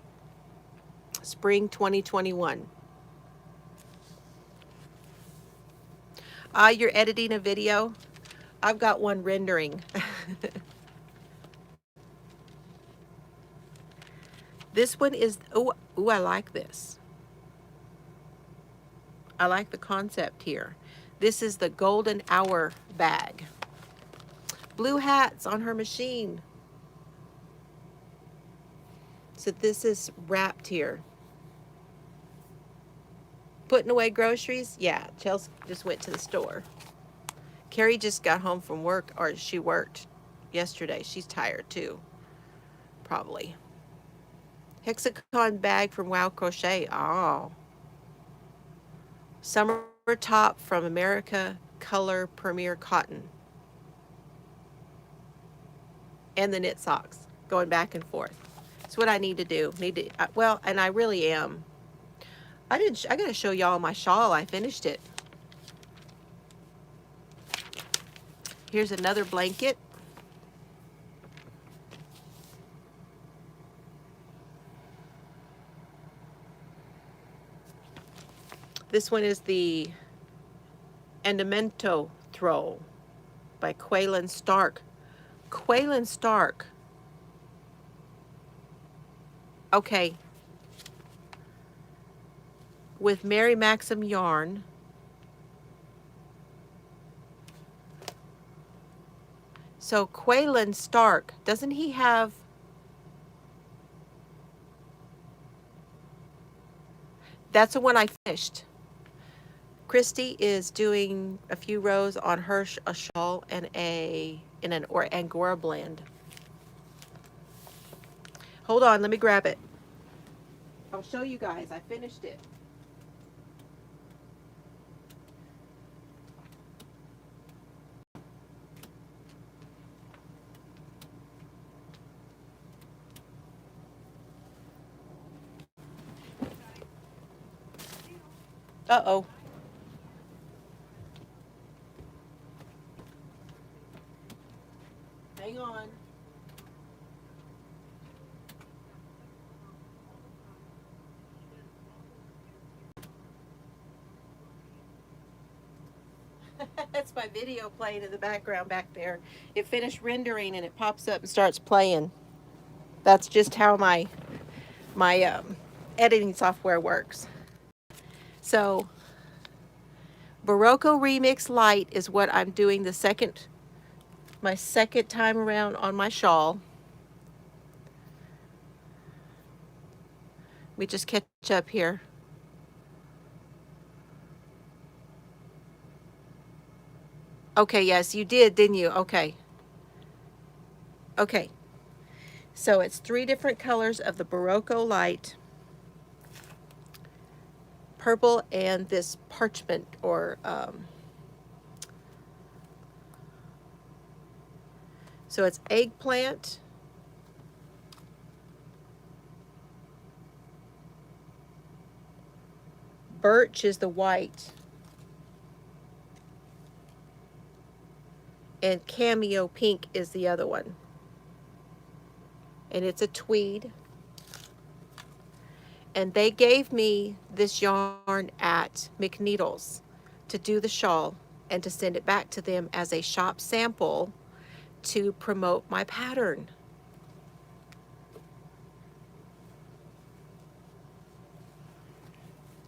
Spring 2021. You're editing a video? I've got one rendering. This one is, oh, I like this. I like the concept here. This is the golden hour bag. Blue hats on her machine. So this is wrapped here. Putting away groceries? Yeah, Chelsea just went to the store. Carrie just got home from work, or she worked yesterday. She's tired too, probably. Hexagon bag from Wow Crochet. Oh. Summer top from America Color Premier Cotton. And the knit socks, going back and forth. It's what I need to do. Well, and I really am. I got to show y'all my shawl. I finished it. Here's another blanket. This one is the Endamento Throw by Quaylin Stark. Quaylin Stark. Okay. With Mary Maxim yarn. So Quaylin Stark, doesn't he have... That's the one I finished. Christy is doing a few rows on her a shawl and in an Angora blend. Hold on, let me grab it. I'll show you guys. I finished it. Uh-oh. Hang on. That's my video playing in the background back there. It finished rendering and it pops up and starts playing. That's just how my editing software works. So Barocco Remix Light is what I'm doing my second time around on my shawl. Let me just catch up here. Okay, yes, you did, didn't you? Okay. Okay. So it's 3 different colors of the Barocco Light. Purple and this parchment or so it's eggplant, birch is the white, and cameo pink is the other one. And it's a tweed. And they gave me this yarn at McNeedles to do the shawl and to send it back to them as a shop sample to promote my pattern.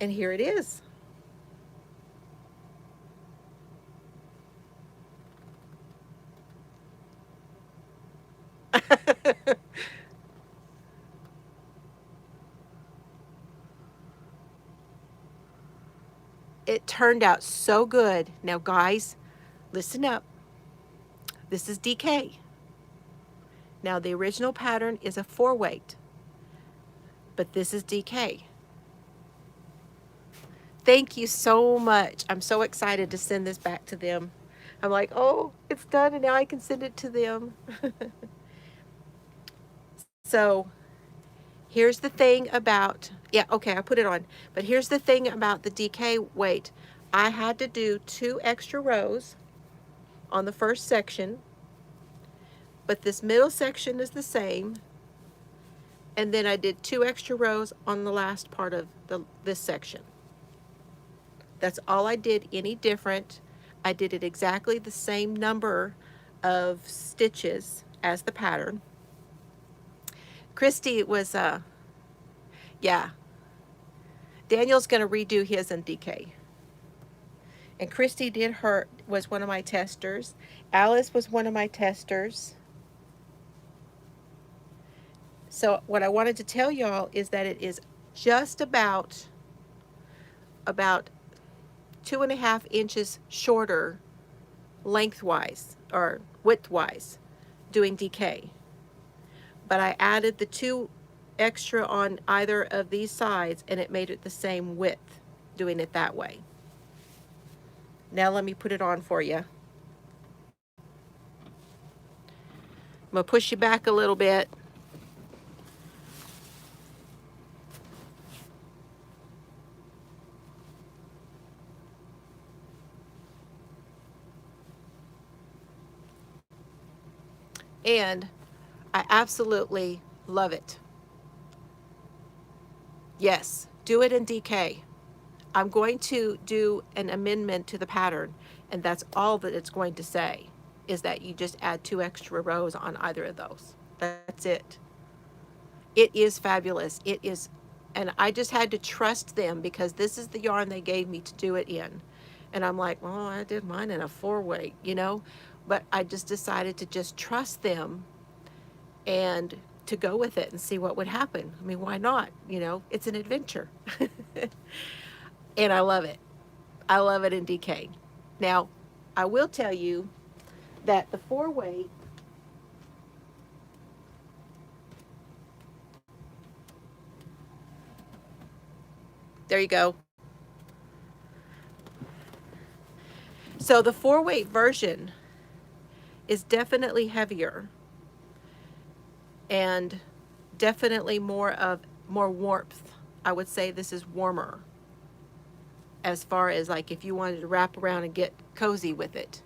And here it is. It turned out so good. Now, guys, listen up. This is DK. Now, the original pattern is a 4-weight, but this is DK. Thank you so much. I'm so excited to send this back to them. I'm like, oh, it's done, and now I can send it to them. So here's the thing about, yeah, okay, I put it on. But here's the thing about the DK weight. I had to do 2 extra rows on the first section, but this middle section is the same. And then I did 2 extra rows on the last part of this section. That's all I did any different. I did it exactly the same number of stitches as the pattern. Christy was, yeah, Daniel's going to redo his in DK. And Christy was one of my testers. Alice was one of my testers. So what I wanted to tell y'all is that it is just about 2.5 inches shorter lengthwise or widthwise doing DK. But I added the 2 extra on either of these sides and it made it the same width doing it that way. Now let me put it on for you. I'm going to push you back a little bit. And I absolutely love it. Yes, do it in DK. I'm going to do an amendment to the pattern, and that's all that it's going to say, is that you just add 2 extra rows on either of those. That's it. It is fabulous. It is, and I just had to trust them because this is the yarn they gave me to do it in. And I'm like, well, I did mine in a 4-weight, you know, but I just decided to just trust them and to go with it and see what would happen. I mean, why not? You know, it's an adventure. And I love it. I love it in DK. Now, I will tell you that the 4-weight, there you go. So the 4-weight version is definitely heavier and definitely more warmth. I would say this is warmer as far as like if you wanted to wrap around and get cozy with it.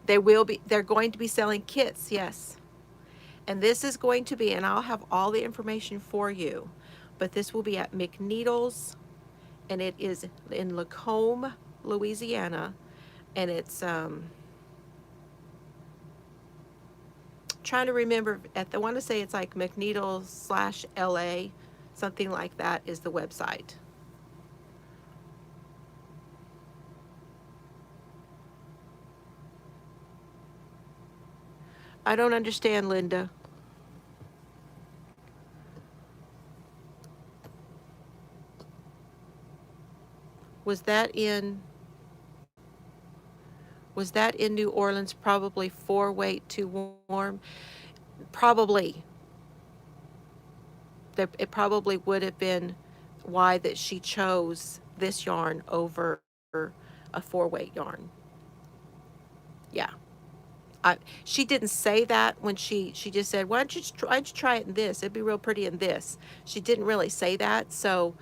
They're going to be selling kits, yes. And this is going to be, and I'll have all the information for you, but this will be at McNeedles, and it is in Lacombe, Louisiana, and it's trying to remember, I want to say it's like McNeedles/LA, something like that is the website. I don't understand, Linda. Was that in New Orleans? Probably 4-weight, too warm. Probably. It probably would have been why that she chose this yarn over a 4-weight yarn. Yeah. She didn't say that when she just said, why don't you try it in this? It'd be real pretty in this. She didn't really say that, so,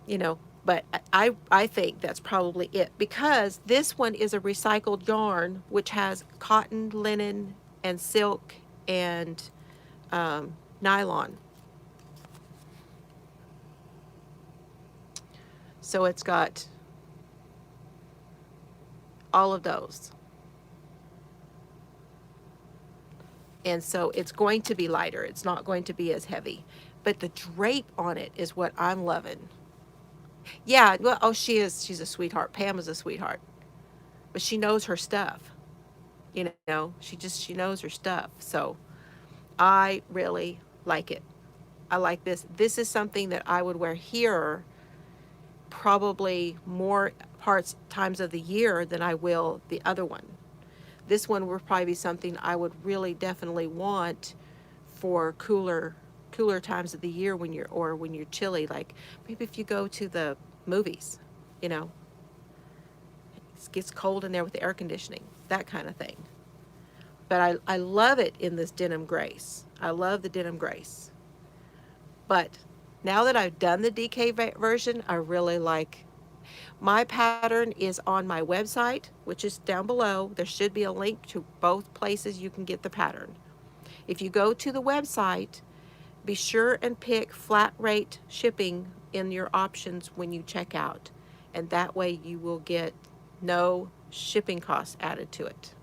you know, but I think that's probably it, because this one is a recycled yarn, which has cotton, linen, and silk, and nylon. So it's got all of those. And so it's going to be lighter. It's not going to be as heavy. But the drape on it is what I'm loving. Yeah, well, oh, she's a sweetheart. Pam is a sweetheart. But she knows her stuff. You know, she knows her stuff. So I really like it. I like this. This is something that I would wear here probably more times of the year than I will the other one. This one would probably be something I would really definitely want for cooler times of the year when you're chilly, like maybe if you go to the movies, you know, it gets cold in there with the air conditioning, that kind of thing. But I love it in this denim grace. I love the denim grace. But now that I've done the DK version, I really like. My pattern is on my website, which is down below. There should be a link to both places you can get the pattern. If you go to the website, be sure and pick flat rate shipping in your options when you check out. And that way you will get no shipping costs added to it.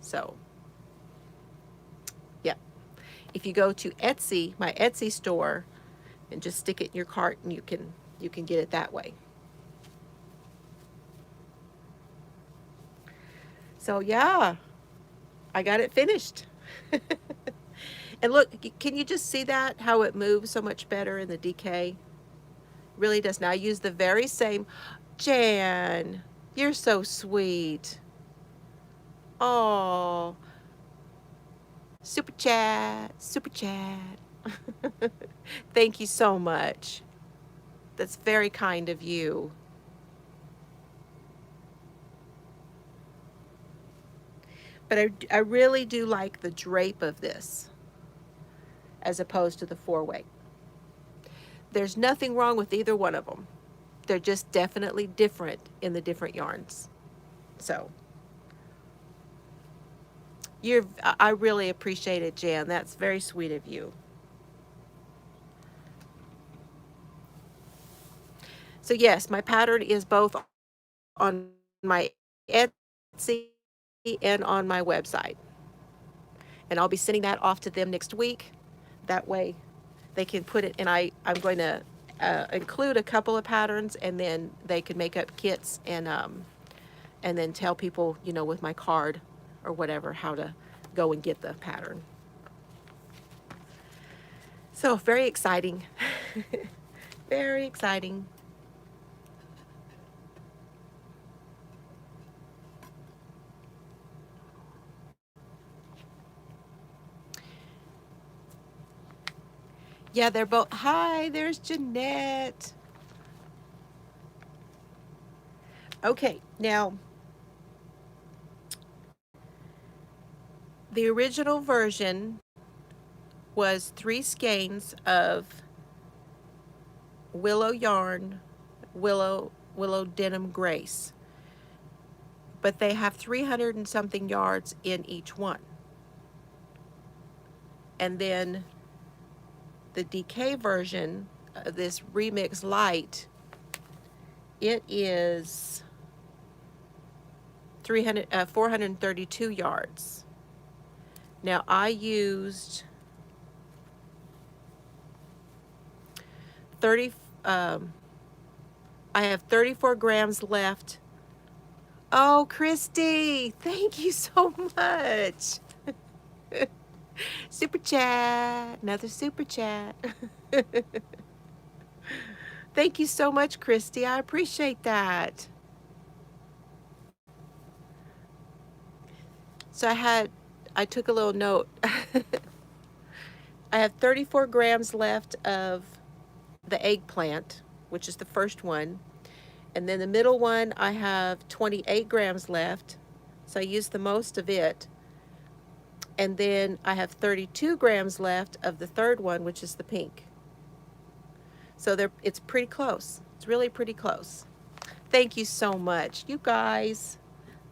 So, yeah. If you go to Etsy, my Etsy store, and just stick it in your cart, and you can get it that way. So yeah, I got it finished. And look, can you just see that, how it moves so much better in the DK? Really does. Now I use the very same. Jan, you're so sweet. Oh, super chat, super chat. Thank you so much. That's very kind of you. But I really do like the drape of this as opposed to the 4-way. There's nothing wrong with either one of them. They're just definitely different in the different yarns. So I really appreciate it, Jan. That's very sweet of you. So yes, my pattern is both on my Etsy and on my website. And I'll be sending that off to them next week. That way they can put it, and I'm going to include a couple of patterns, and then they can make up kits and then tell people, you know, with my card or whatever, how to go and get the pattern. So very exciting. Very exciting. Yeah, they're both. Hi, there's Jeanette. Okay, now the original version was 3 skeins of willow yarn, willow denim grace, but they have 300 and something yards in each one. And then the DK version of this Remix Light, it is 432 yards. Now I used 30, I have 34 grams left. Oh, Christy, thank you so much. Super chat, another super chat. Thank you so much, Christy. I appreciate that. So I took a little note. I have 34 grams left of the eggplant, which is the first one. And then the middle one, I have 28 grams left. So I used the most of it. And then I have 32 grams left of the third one, which is the pink. So it's pretty close. It's really pretty close. Thank you so much, you guys.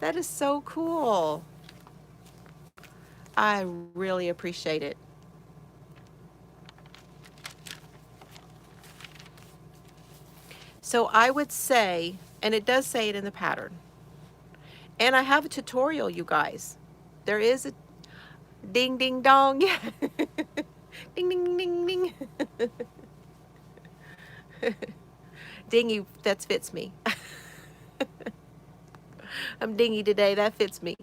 That is so cool. I really appreciate it. So I would say, and it does say it in the pattern, and I have a tutorial, you guys. There is a ding, ding, dong. Yeah. Ding, ding, ding, ding. Dingy, that fits me. I'm dingy today, that fits me.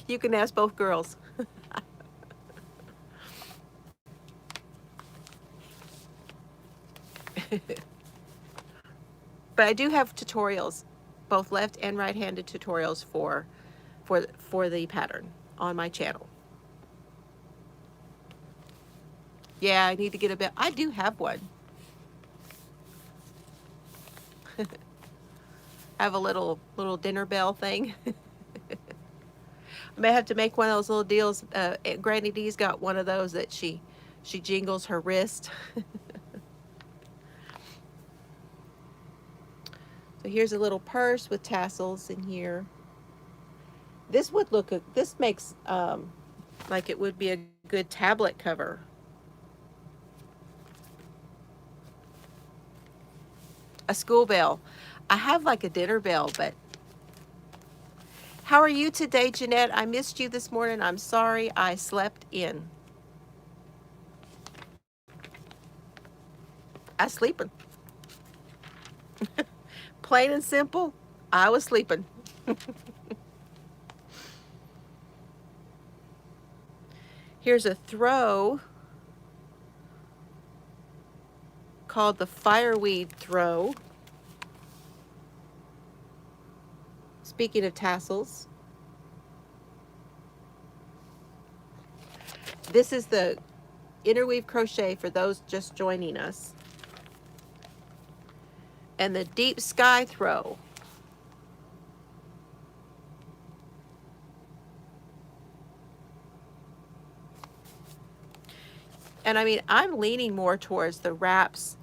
You can ask both girls. But I do have tutorials, both left and right-handed tutorials for the pattern on my channel. Yeah, I need to get a bell. I do have one. I have a little dinner bell thing. I may have to make one of those little deals. Granny D's got one of those that she jingles her wrist. So here's a little purse with tassels in here. This would look, this makes like it would be a good tablet cover. A school bell. I have like a dinner bell, but how are you today, Jeanette? I missed you this morning. I'm sorry I slept in. I sleeping. Plain and simple, I was sleeping. Here's a throw called the Fireweed Throw. Speaking of tassels, this is the Interweave crochet for those just joining us. And the Deep Sky Throw. And I mean, I'm leaning more towards the wraps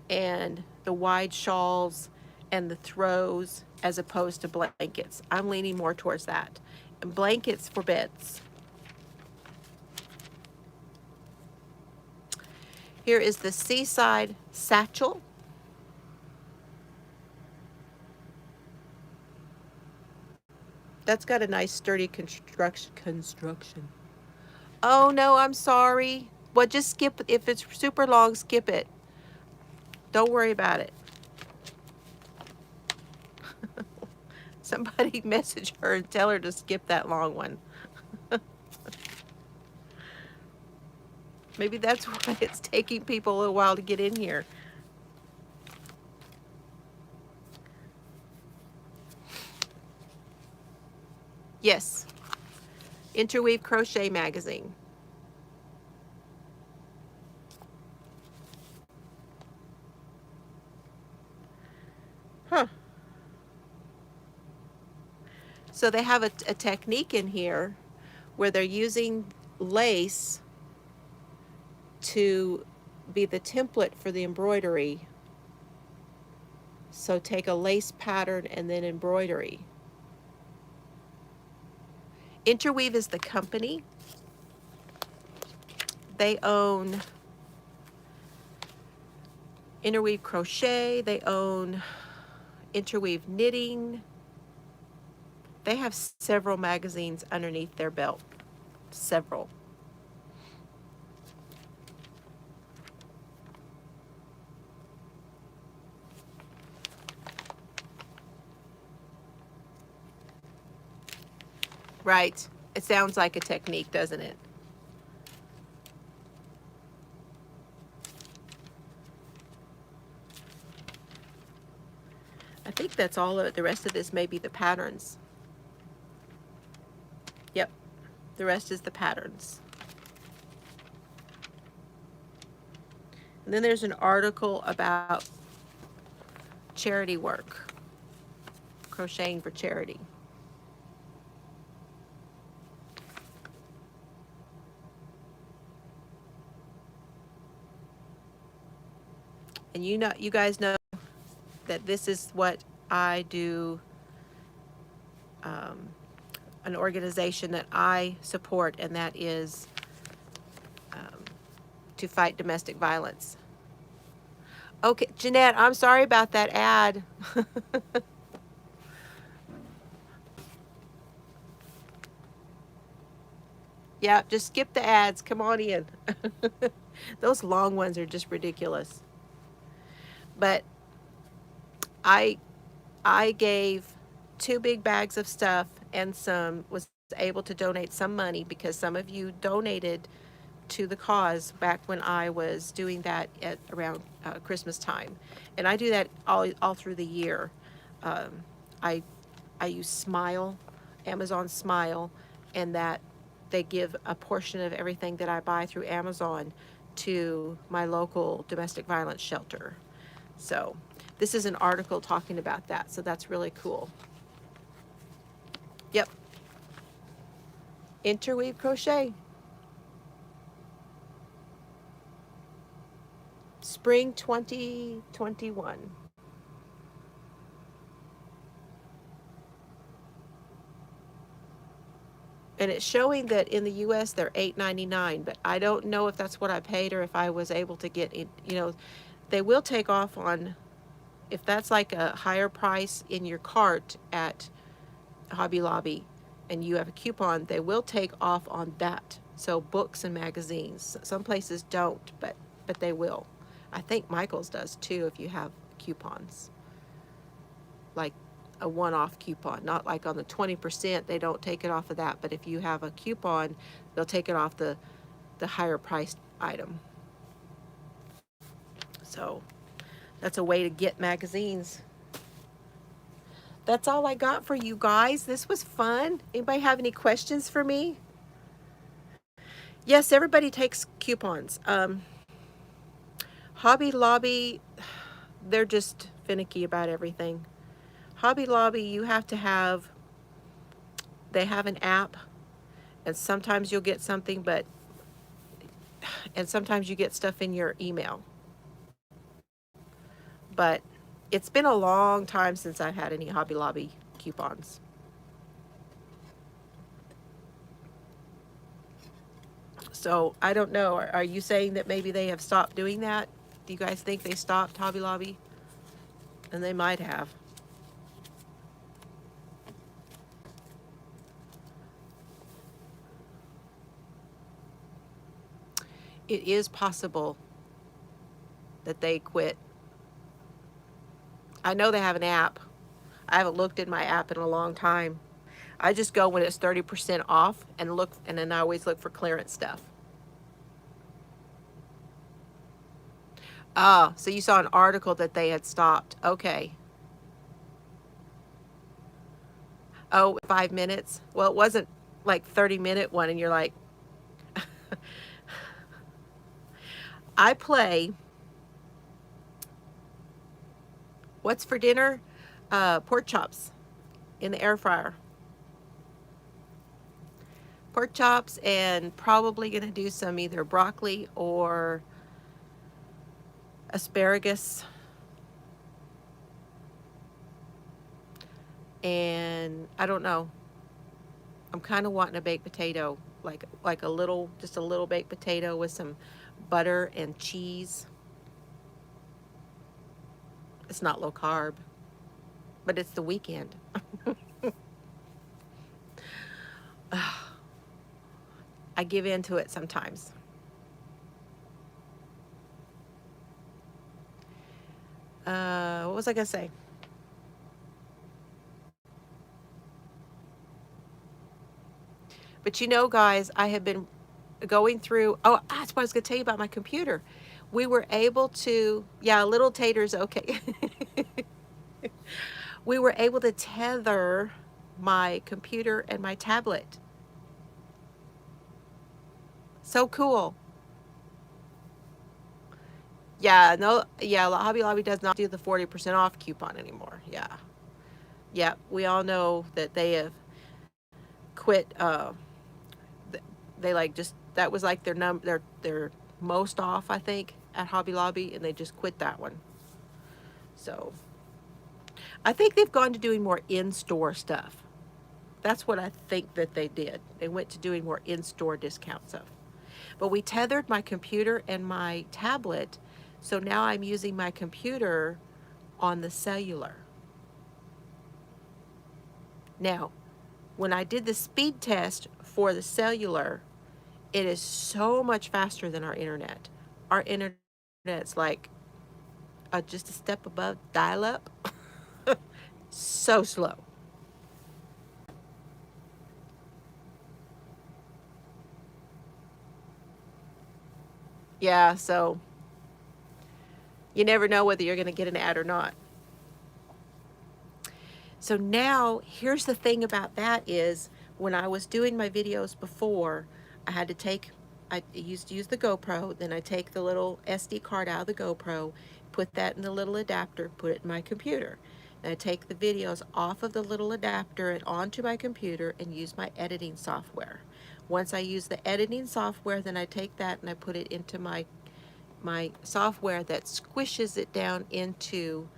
and the wide shawls and the throws as opposed to blankets. I'm leaning more towards that. And blankets for beds. Here is the Seaside Satchel. That's got a nice sturdy construction. Oh no, I'm sorry. Well, just skip. If it's super long, skip it. Don't worry about it. Somebody message her and tell her to skip that long one. Maybe that's why it's taking people a while to get in here. Yes. Interweave Crochet Magazine. Huh. So they have a technique in here where they're using lace to be the template for the embroidery. So take a lace pattern and then embroidery. Interweave is the company. They own Interweave Crochet. They own Interweave Knitting. They have several magazines underneath their belt. Several. Right. It sounds like a technique, doesn't it? I think that's all of it. The rest of this may be the patterns. Yep. The rest is the patterns. And then there's an article about charity work. Crocheting for charity. And you guys know that this is what I do, an organization that I support, and that is to fight domestic violence. Okay, Jeanette, I'm sorry about that ad. Yeah, just skip the ads. Come on in. Those long ones are just ridiculous. But I gave 2 big bags of stuff and was able to donate some money because some of you donated to the cause back when I was doing that at around Christmas time, and I do that all through the year. Um, I I use Smile, Amazon Smile, and that they give a portion of everything that I buy through Amazon to my local domestic violence shelter. So this is an article talking about that, so that's really cool. Yep, Interweave Crochet. Spring 2021. And it's showing that in the US they're $8.99, but I don't know if that's what I paid or if I was able to get it. You know, they will take off on, if that's like a higher price in your cart at Hobby Lobby and you have a coupon, they will take off on that. So books and magazines. Some places don't, but they will. I think Michael's does too if you have coupons. Like a one-off coupon, not like on the 20%, they don't take it off of that, but if you have a coupon, they'll take it off the higher priced item. So that's a way to get magazines. That's all I got for you guys. This was fun. Anybody have any questions for me? Yes, everybody takes coupons. Hobby Lobby, they're just finicky about everything. Hobby Lobby, you have to have, they have an app, and sometimes you'll get something, and sometimes you get stuff in your email. But it's been a long time since I've had any Hobby Lobby coupons. So I don't know. Are you saying that maybe they have stopped doing that? Do you guys think they stopped Hobby Lobby? And they might have. It is possible that they quit. I know they have an app. I haven't looked at my app in a long time. I just go when it's 30% off and look, and then I always look for clearance stuff. Ah, so you saw an article that they had stopped. Okay. Oh, 5 minutes? Well, it wasn't like 30-minute one, and you're like, I play, what's for dinner? Pork chops in the air fryer. Pork chops, and probably going to do some either broccoli or asparagus. And I don't know. I'm kind of wanting a baked potato, like a little, just a little baked potato with some butter and cheese. It's not low carb, but it's the weekend. I give in to it sometimes. What was I gonna say? But you know, guys, I have been going through, oh, that's what I was gonna tell you about my computer. We were able to, yeah, little taters, okay. We were able to tether my computer and my tablet. So cool. Yeah, no, yeah, Hobby Lobby does not do the 40% off coupon anymore. Yeah. Yeah, we all know that they have quit, they like just, that was like their most off, I think, at Hobby Lobby, and they just quit that one. So I think they've gone to doing more in-store stuff. That's what I think that they did. They went to doing more in-store discount stuff. But we tethered my computer and my tablet, so now I'm using my computer on the cellular. Now, when I did the speed test for the cellular, it is so much faster than our internet. Our internet's like just a step above dial-up. So slow. Yeah, so you never know whether you're going to get an ad or not. So now, here's the thing about that is when I was doing my videos before, I had to take, I used to use the GoPro, then I take the little SD card out of the GoPro, put that in the little adapter, put it in my computer. And I take the videos off of the little adapter and onto my computer and use my editing software. Once I use the editing software, then I take that and I put it into my software that squishes it down into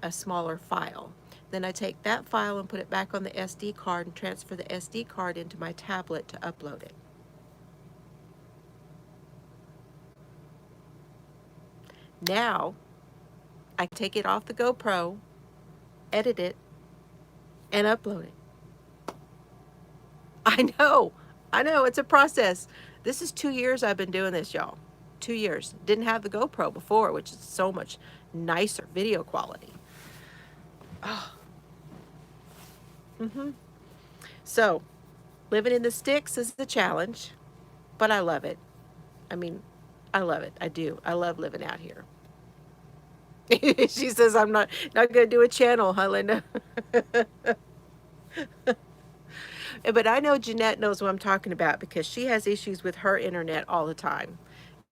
a smaller file. Then I take that file and put it back on the SD card and transfer the SD card into my tablet to upload it. Now, I take it off the GoPro, edit it, and upload it. I know, it's a process. This is 2 years I've been doing this, y'all. 2 years. Didn't have the GoPro before, which is so much nicer video quality. Oh. So, living in the sticks is the challenge, but I love it. I mean, I love it. I do. I love living out here. She says I'm not going to do a channel, huh, Linda? But I know Jeanette knows what I'm talking about because she has issues with her internet all the time.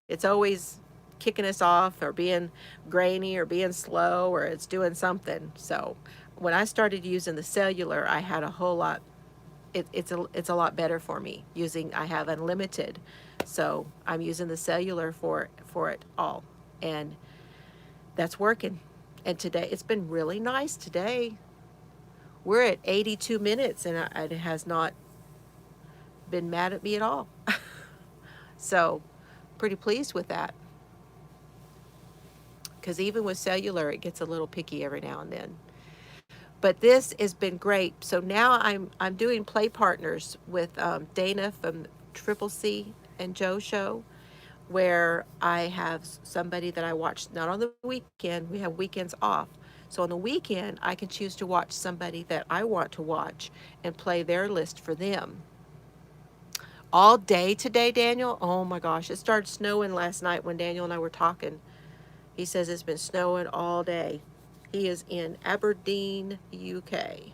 It's always kicking us off or being grainy or being slow or it's doing something. So when I started using the cellular, I had a whole lot. It's a lot better for me using. I have unlimited, so I'm using the cellular for it all, and that's working. And today it's been really nice. Today we're at 82 minutes, and it has not been mad at me at all. So pretty pleased with that. Because even with cellular, it gets a little picky every now and then. But this has been great. So now I'm doing play partners with Dana from Triple C and Joe Show, where I have somebody that I watch not on the weekend. We have weekends off. So on the weekend, I can choose to watch somebody that I want to watch and play their list for them. All day today, Daniel. Oh my gosh, it started snowing last night when Daniel and I were talking. He says it's been snowing all day. He is in Aberdeen, UK,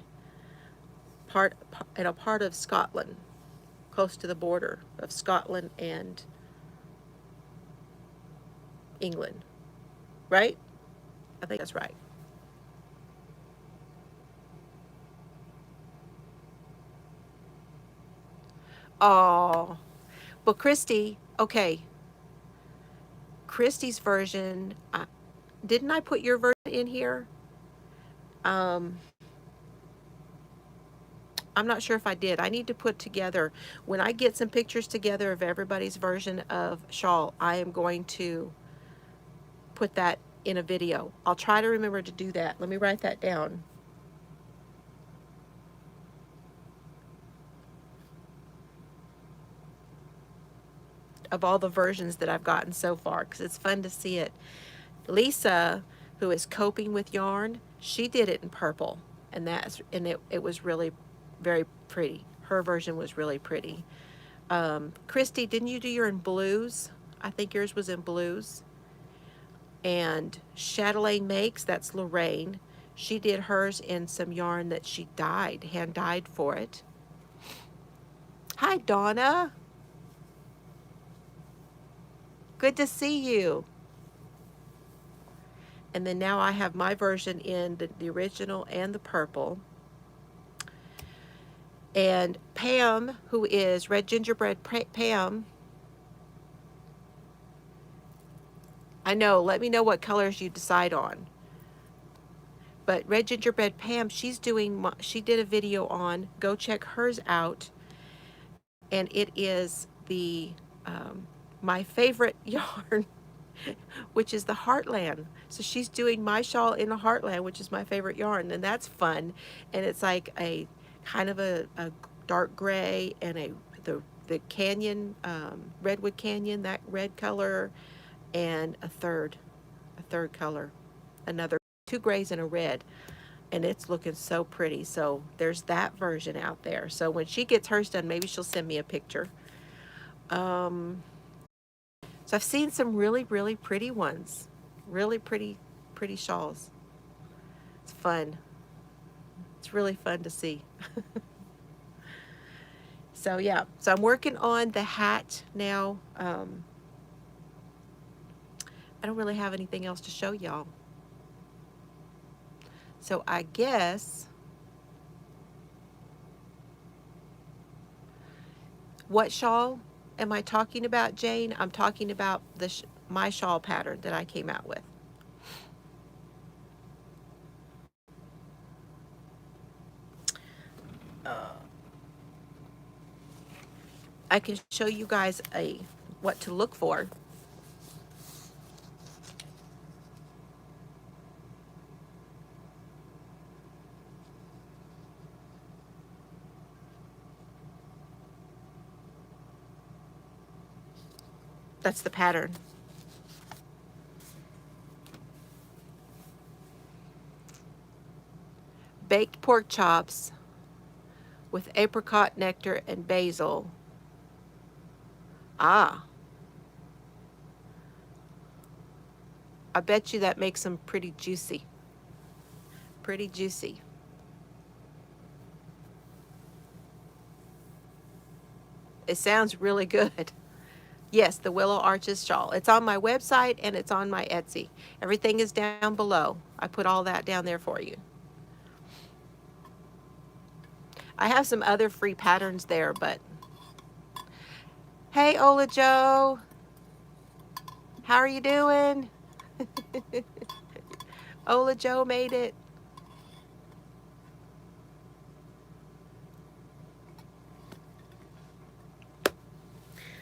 in a part of Scotland, close to the border of Scotland and England, right? I think that's right. Oh, but Christy, okay, Christy's version, didn't I put your version in here? Um, I'm not sure if I did. I need to put together, when I get some pictures together of everybody's version of shawl, I am going to put that in a video. I'll try to remember to do that. Let me write that down. Of all the versions that I've gotten so far, because it's fun to see it. Lisa, who is coping with yarn, she did it in purple, and it was really very pretty. Her version was really pretty. Christy, didn't you do your in blues? I think yours was in blues. And Chatelaine Makes, that's Lorraine. She did hers in some yarn that she dyed, hand dyed for it. Hi, Donna. Good to see you. And then now I have my version in the original and the purple. And Pam, who is Red Gingerbread Pam, I know, let me know what colors you decide on. But Red Gingerbread Pam, she did a video on, go check hers out. And it is my favorite yarn, which is the Heartland. So she's doing my shawl in the Heartland, which is my favorite yarn, and that's fun. And it's like a kind of a dark gray and the canyon, redwood canyon, that red color, and a third color, another two grays and a red. And it's looking so pretty. So there's that version out there. So when she gets hers done, maybe she'll send me a picture. So I've seen some really, really pretty ones. Really pretty, pretty shawls. It's fun. It's really fun to see. So yeah, so I'm working on the hat now. I don't really have anything else to show y'all. So I guess, what shawl am I talking about, Jane? I'm talking about my shawl pattern that I came out with. I can show you guys what to look for. That's the pattern. Baked pork chops with apricot nectar and basil. Ah, I bet you that makes them pretty juicy. Pretty juicy. It sounds really good. Yes, the Willow Arches shawl. It's on my website and it's on my Etsy. Everything is down below. I put all that down there for you. I have some other free patterns there, but hey, Ola Joe, how are you doing? Ola Joe made it.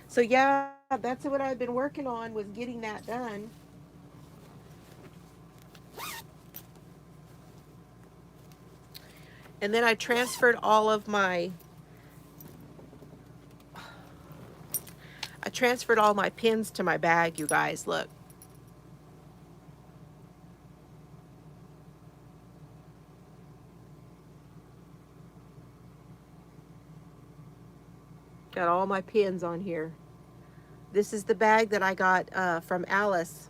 So yeah, that's what I've been working on, was getting that done. And then I transferred all of my pins to my bag, you guys. Look. Got all my pins on here. This is the bag that I got from Alice.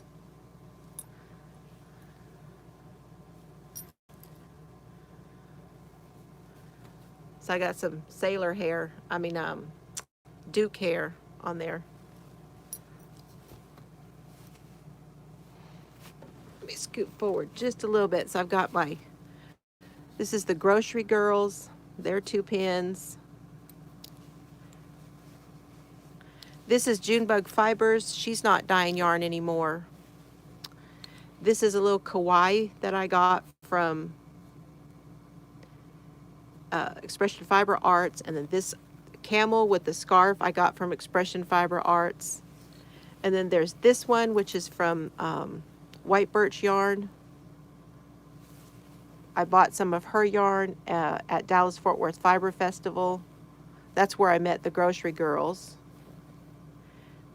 So I got some sailor hair, Duke hair on there. Let me scoot forward just a little bit. So I've got this is the Grocery Girls, their 2 pins. This is Junebug Fibers. She's not dyeing yarn anymore. This is a little kawaii that I got from Expression Fiber Arts. And then this camel with the scarf I got from Expression Fiber Arts. And then there's this one, which is from White Birch yarn. I bought some of her yarn at Dallas Fort Worth Fiber Festival. That's where I met the Grocery Girls.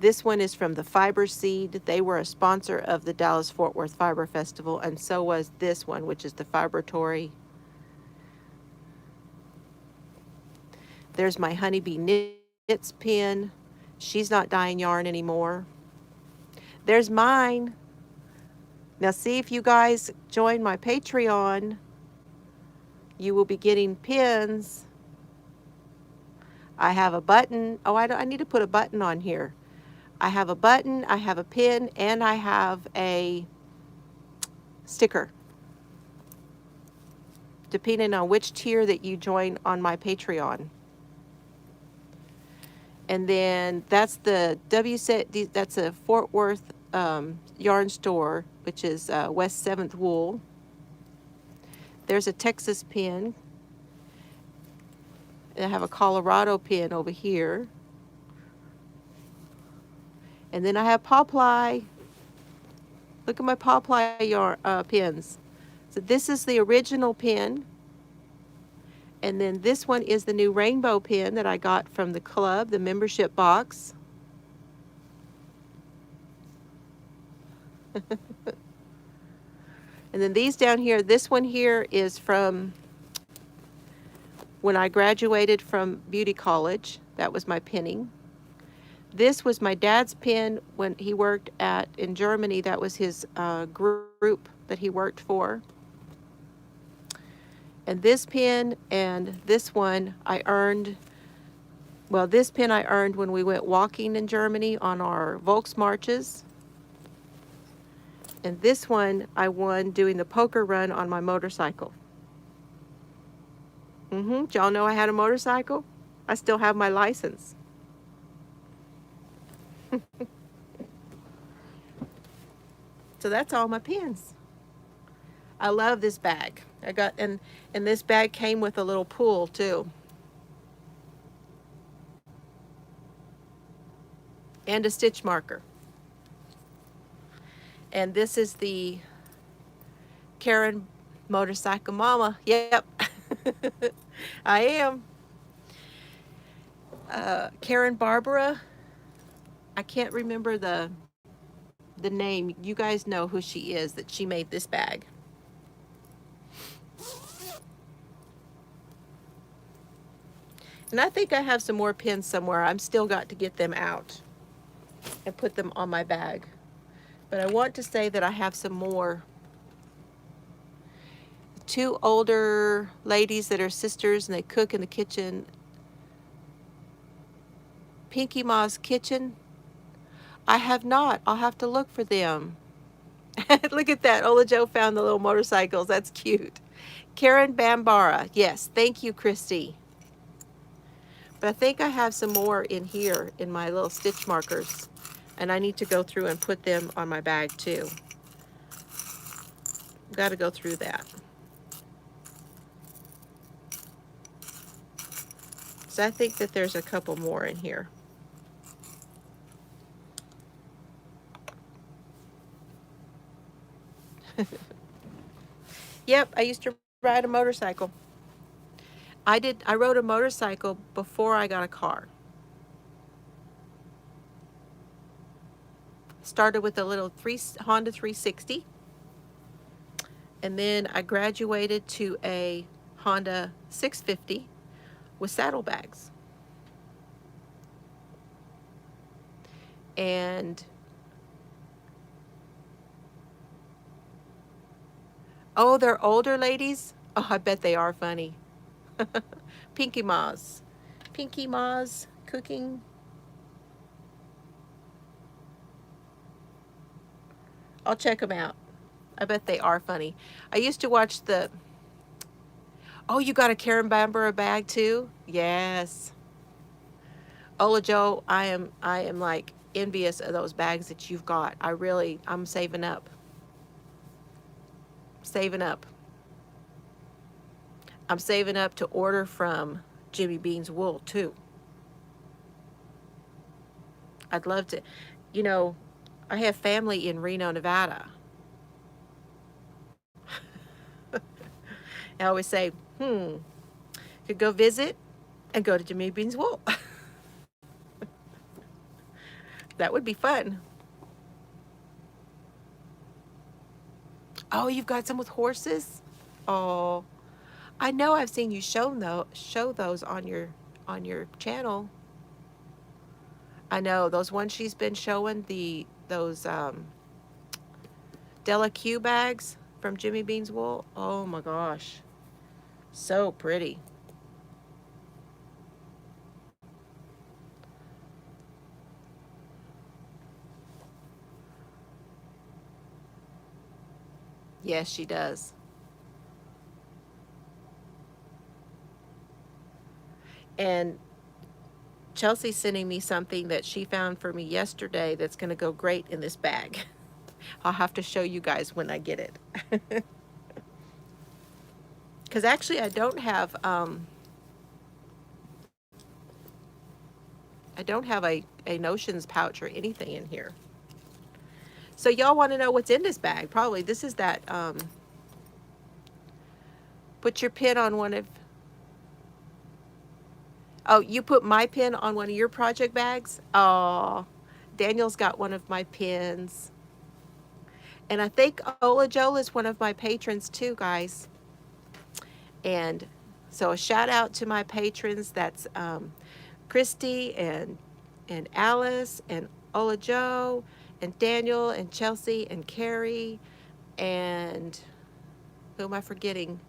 This one is from the Fiber Seed. They were a sponsor of the Dallas Fort Worth Fiber Festival, and so was this one, which is the Fibertory. There's my Honeybee Knits pin. She's not dyeing yarn anymore. There's mine. Now see, if you guys join my Patreon, you will be getting pins. I have a button. Oh, I need to put a button on here. I have a button, I have a pin, and I have a sticker, depending on which tier that you join on my Patreon. And then that's the that's a Fort Worth yarn store, which is West 7th Wool. There's a Texas pin. And I have a Colorado pin over here. And then I have Poplar. Look at my Poplar yarn pins. So this is the original pin. And then this one is the new rainbow pin that I got from the club, the membership box. And then these down here, this one here is from when I graduated from beauty college. That was my pinning. This was my dad's pin when he worked in Germany. That was his group that he worked for. And this pin and this one I earned. Well, this pin I earned when we went walking in Germany on our Volksmarches. And this one I won doing the poker run on my motorcycle. Did y'all know I had a motorcycle? I still have my license. So that's all my pins. I love this bag. I got and this bag came with a little pool too. And a stitch marker. And this is the Karen Motorcycle Mama. Yep. I am. Karen Barbara. I can't remember the name. You guys know who she is, that she made this bag. And I think I have some more pins somewhere. I'm still got to get them out and put them on my bag. But I want to say that I have some more. Two older ladies that are sisters and they cook in the kitchen. Pinky Ma's Kitchen. I have not. I'll have to look for them. Look at that. Ola Joe found the little motorcycles. That's cute. Karen Bambara. Yes, thank you, Christy. But I think I have some more in here in my little stitch markers. And I need to go through and put them on my bag too. Got to go through that. So I think that there's a couple more in here. Yep, I used to ride a motorcycle. I rode a motorcycle before I got a car. Started with a little Honda 360. And then I graduated to a Honda 650 with saddlebags. And oh, they're older ladies? Oh, I bet they are funny. Pinky Ma's. Pinky Ma's cooking. I'll check them out. I bet they are funny. I used to watch the... Oh, you got a Karen Bambara bag too? Yes. Ola Joe, I am like envious of those bags that you've got. I'm saving up. Saving up. I'm saving up to order from Jimmy Bean's Wool too. I'd love to. You know, I have family in Reno, Nevada. I always say, could go visit and go to Jimmy Bean's Wool. That would be fun. Oh, you've got some with horses? Oh, I know I've seen you show those on your channel. I know those ones she's been showing, those Della Q bags from Jimmy Bean's Wool. Oh my gosh. So pretty. Yes, she does. And Chelsea's sending me something that she found for me yesterday that's going to go great in this bag. I'll have to show you guys when I get it. Because actually I don't have a notions pouch or anything in here. So y'all want to know what's in this bag? Probably this is that put your pin on one of... Oh, you put my pin on one of your project bags? Oh, Daniel's got one of my pins. And I think Ola Joel is one of my patrons too, guys. And so a shout out to my patrons. That's Christy and and Alice and Ola Joe and Daniel and Chelsea and Carrie and who am I forgetting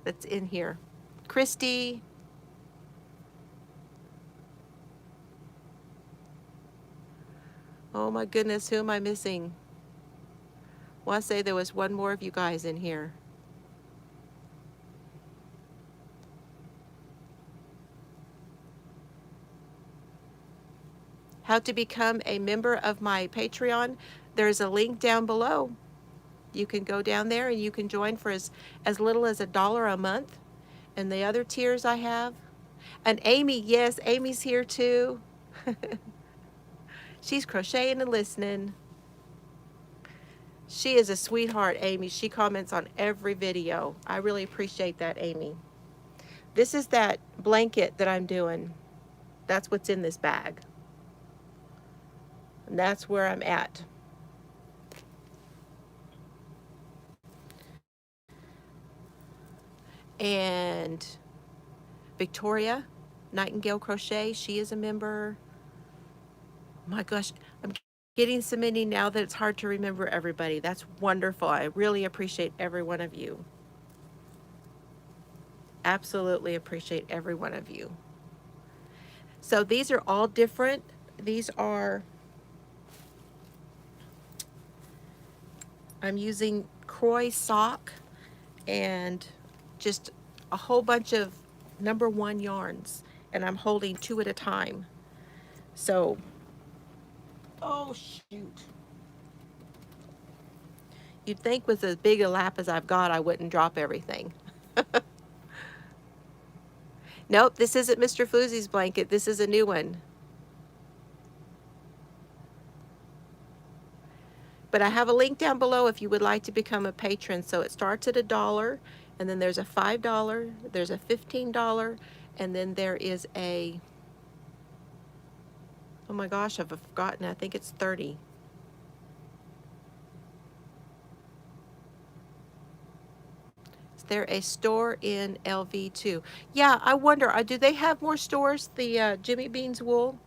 that's in here? Christy. Oh my goodness, who am I missing? I want to say there was one more of you guys in here. How to become a member of my Patreon. There's a link down below. You can go down there and you can join for as little as $1 a month. And the other tiers I have. And Amy, yes, Amy's here too. She's crocheting and listening. She is a sweetheart, Amy. She comments on every video. I really appreciate that, Amy. This is that blanket that I'm doing. That's what's in this bag. And that's where I'm at. And Victoria Nightingale Crochet, she is a member. My gosh, I'm getting so many now that it's hard to remember everybody. That's wonderful. I really appreciate every one of you. Absolutely appreciate every one of you. So these are all different. These are, I'm using Croy sock and just a whole bunch of #1 yarns, and I'm holding 2 at a time. So, oh shoot. You'd think with as big a lap as I've got, I wouldn't drop everything. Nope, this isn't Mr. Floozie's blanket. This is a new one. But I have a link down below if you would like to become a patron. So it starts at $1, and then there's a $5, there's a $15, and then there is a, oh my gosh, I've forgotten, I think it's 30. Is there a store in LV too? Yeah, I wonder, do they have more stores, the Jimmy Bean's wool?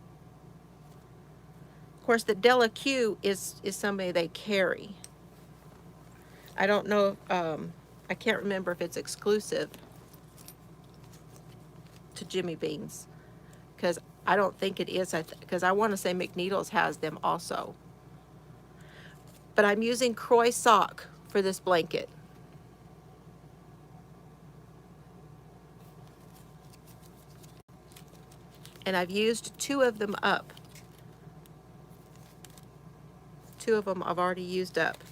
Of course, the Della Q is somebody they carry. I don't know, I can't remember if it's exclusive to Jimmy Bean's, because I don't think it is, because I want to say McNeedles has them also. But I'm using Croy sock for this blanket. And I've used 2 of them up. 2 of them I've already used up.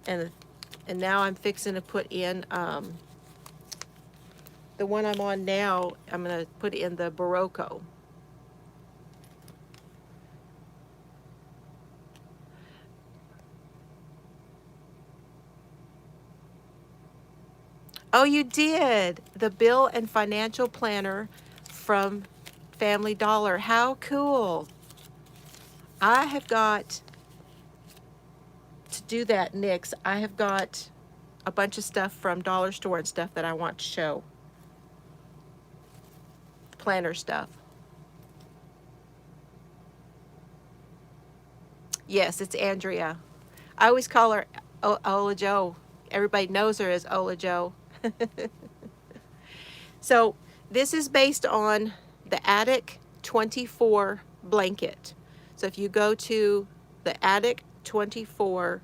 And now I'm fixing to put in, the one I'm on now, I'm going to put in the Barocco. Oh, you did? The bill and financial planner from Family Dollar. How cool. I have got to do that next. I have got a bunch of stuff from Dollar Store and stuff that I want to show. Planner stuff. Yes, it's Andrea. I always call her Ola Joe. Everybody knows her as Ola Joe. So this is based on the Attic 24 blanket. So if you go to the Attic 24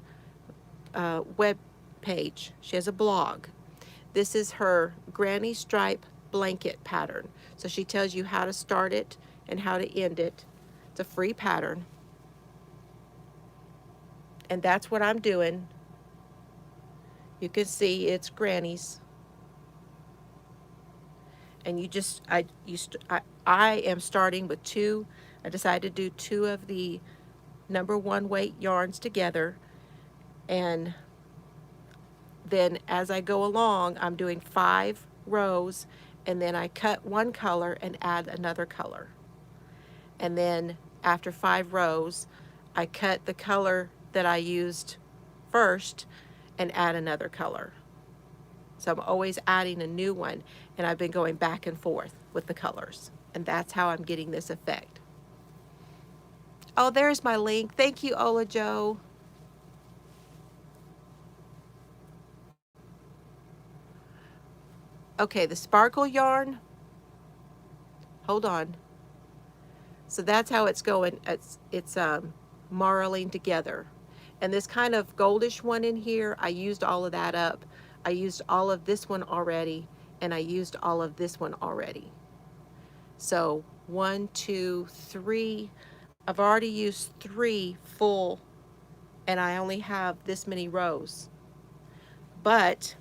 web page, she has a blog. This is her granny stripe blanket pattern. So she tells you how to start it and how to end it. It's a free pattern. And that's what I'm doing. You can see it's granny's. And you just, I am starting with 2. I decided to do 2 of the #1 weight yarns together. And then as I go along, I'm doing 5 rows, and then I cut one color and add another color. And then after 5 rows, I cut the color that I used first and add another color. So I'm always adding a new one. And I've been going back and forth with the colors. And that's how I'm getting this effect. Oh, there's my link. Thank you, Ola Joe. Okay, the sparkle yarn. Hold on. So that's how it's going. It's marling together. And this kind of goldish one in here, I used all of that up. I used all of this one already, and I used all of this one already. So 1, 2, 3. I've already used 3 full, and I only have this many rows. But,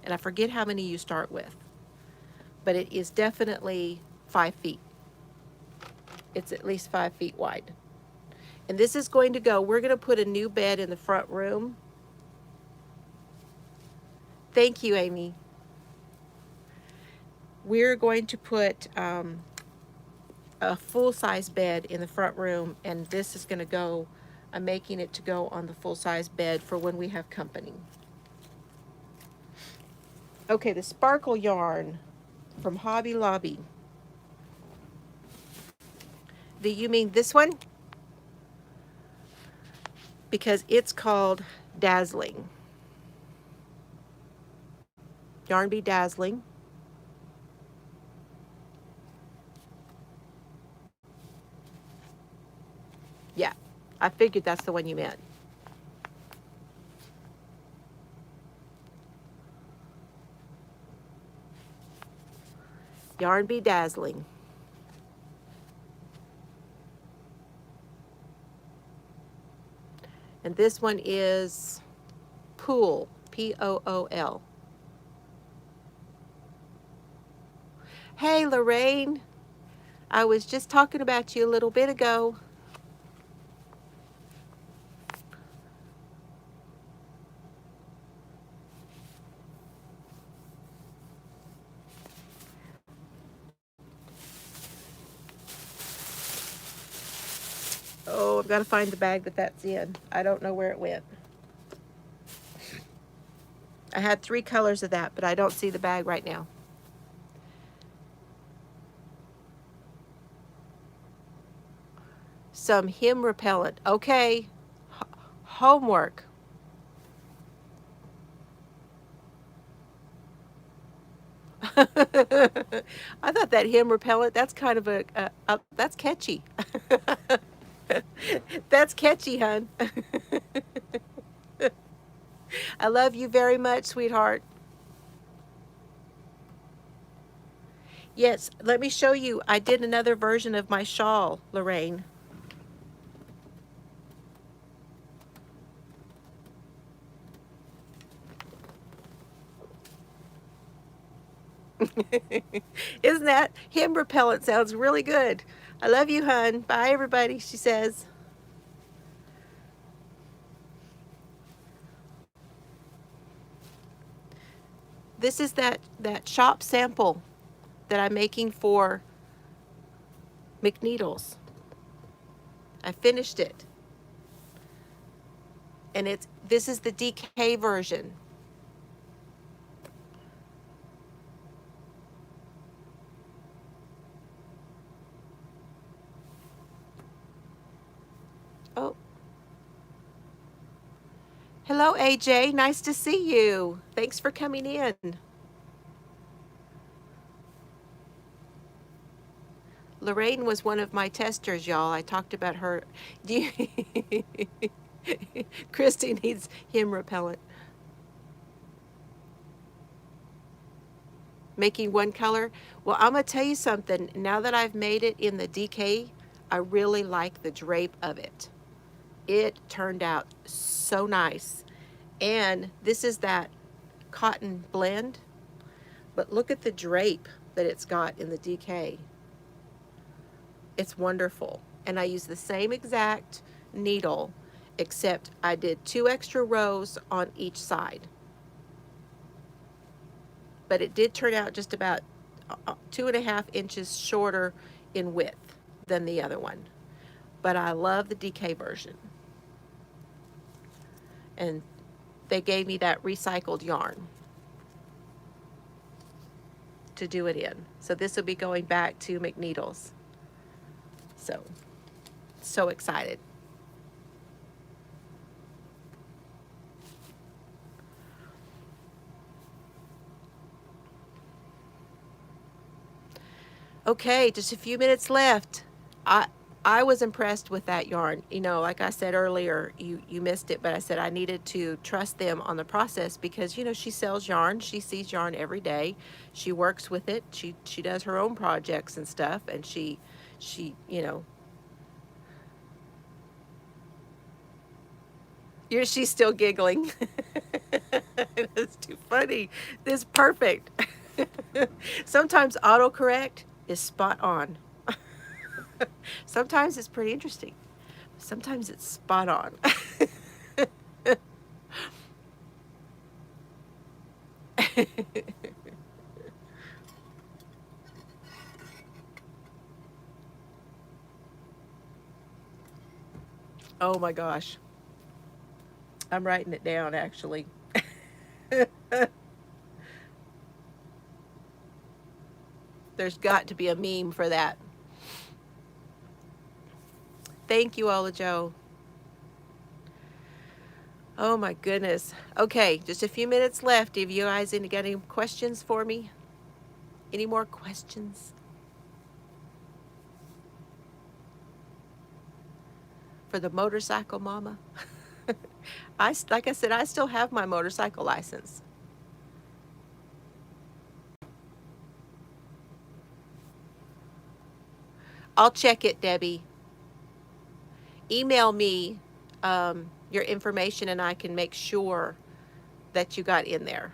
and I forget how many you start with, but it is definitely 5 feet. It's at least 5 feet wide. And this is going to go, we're going to put a new bed in the front room. Thank you, Amy. We're going to put a full-size bed in the front room, and this is going to go, I'm making it to go on the full-size bed for when we have company. Okay, the sparkle yarn from Hobby Lobby. Do you mean this one? Because it's called Dazzling. Yarn Be Dazzling. Yeah, I figured that's the one you meant. Yarn Be Dazzling. And this one is Pool, P-O-O-L. Hey, Lorraine. I was just talking about you a little bit ago. Oh, I've got to find the bag that that's in. I don't know where it went. I had 3 colors of that, but I don't see the bag right now. Some hem repellent. Okay. Homework. I thought that hem repellent, that's kind of that's catchy. That's catchy, hon. I love you very much, sweetheart. Yes, let me show you. I did another version of my shawl, Lorraine. Isn't that hem repellent sounds really good? I love you, hun. Bye, everybody, she says. This is that shop sample that I'm making for McNeedles. I finished it. And this is the DK version. Oh. Hello, AJ. Nice to see you. Thanks for coming in. Lorraine was one of my testers, y'all. I talked about her. Christy needs hem repellent. Making one color. Well, I'm going to tell you something. Now that I've made it in the DK, I really like the drape of it. It turned out so nice. And this is that cotton blend. But look at the drape that it's got in the DK. It's wonderful. And I use the same exact needle, except I did 2 extra rows on each side. But it did turn out just about 2.5 inches shorter in width than the other one. But I love the DK version. And they gave me that recycled yarn. to do it in. So this will be going back to McNeedles. So excited. Okay, just a few minutes left. I was impressed with that yarn. You know, like I said earlier, you missed it, but I said I needed to trust them on the process because, you know, she sells yarn. She sees yarn every day. She works with it. She does her own projects and stuff, and she you know, she's still giggling. It's too funny. This is perfect. Sometimes autocorrect is spot on. Sometimes it's pretty interesting. Sometimes it's spot on. Oh my gosh. I'm writing it down actually. There's got to be a meme for that. Thank you, Ola Joe. Oh my goodness. Okay, just a few minutes left. Have you guys got any questions for me? Any more questions? For the motorcycle mama? Like I said, I still have my motorcycle license. I'll check it, Debbie. Email me your information and I can make sure that you got in there.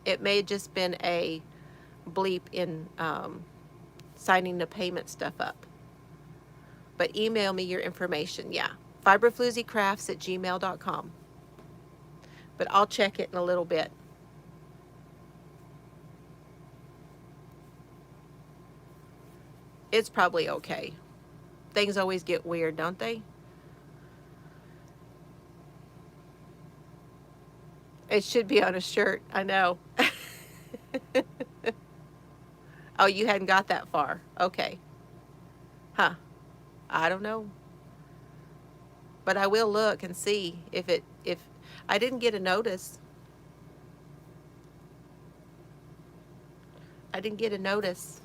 It may have just been a bleep in signing the payment stuff up. But email me your information, yeah. fiberflooziecrafts@gmail.com. But I'll check it in a little bit. It's probably okay. Things always get weird, don't they? It should be on a shirt, I know. Oh, you hadn't got that far. Okay. Huh. I don't know. But I will look and see if I didn't get a notice. I didn't get a notice.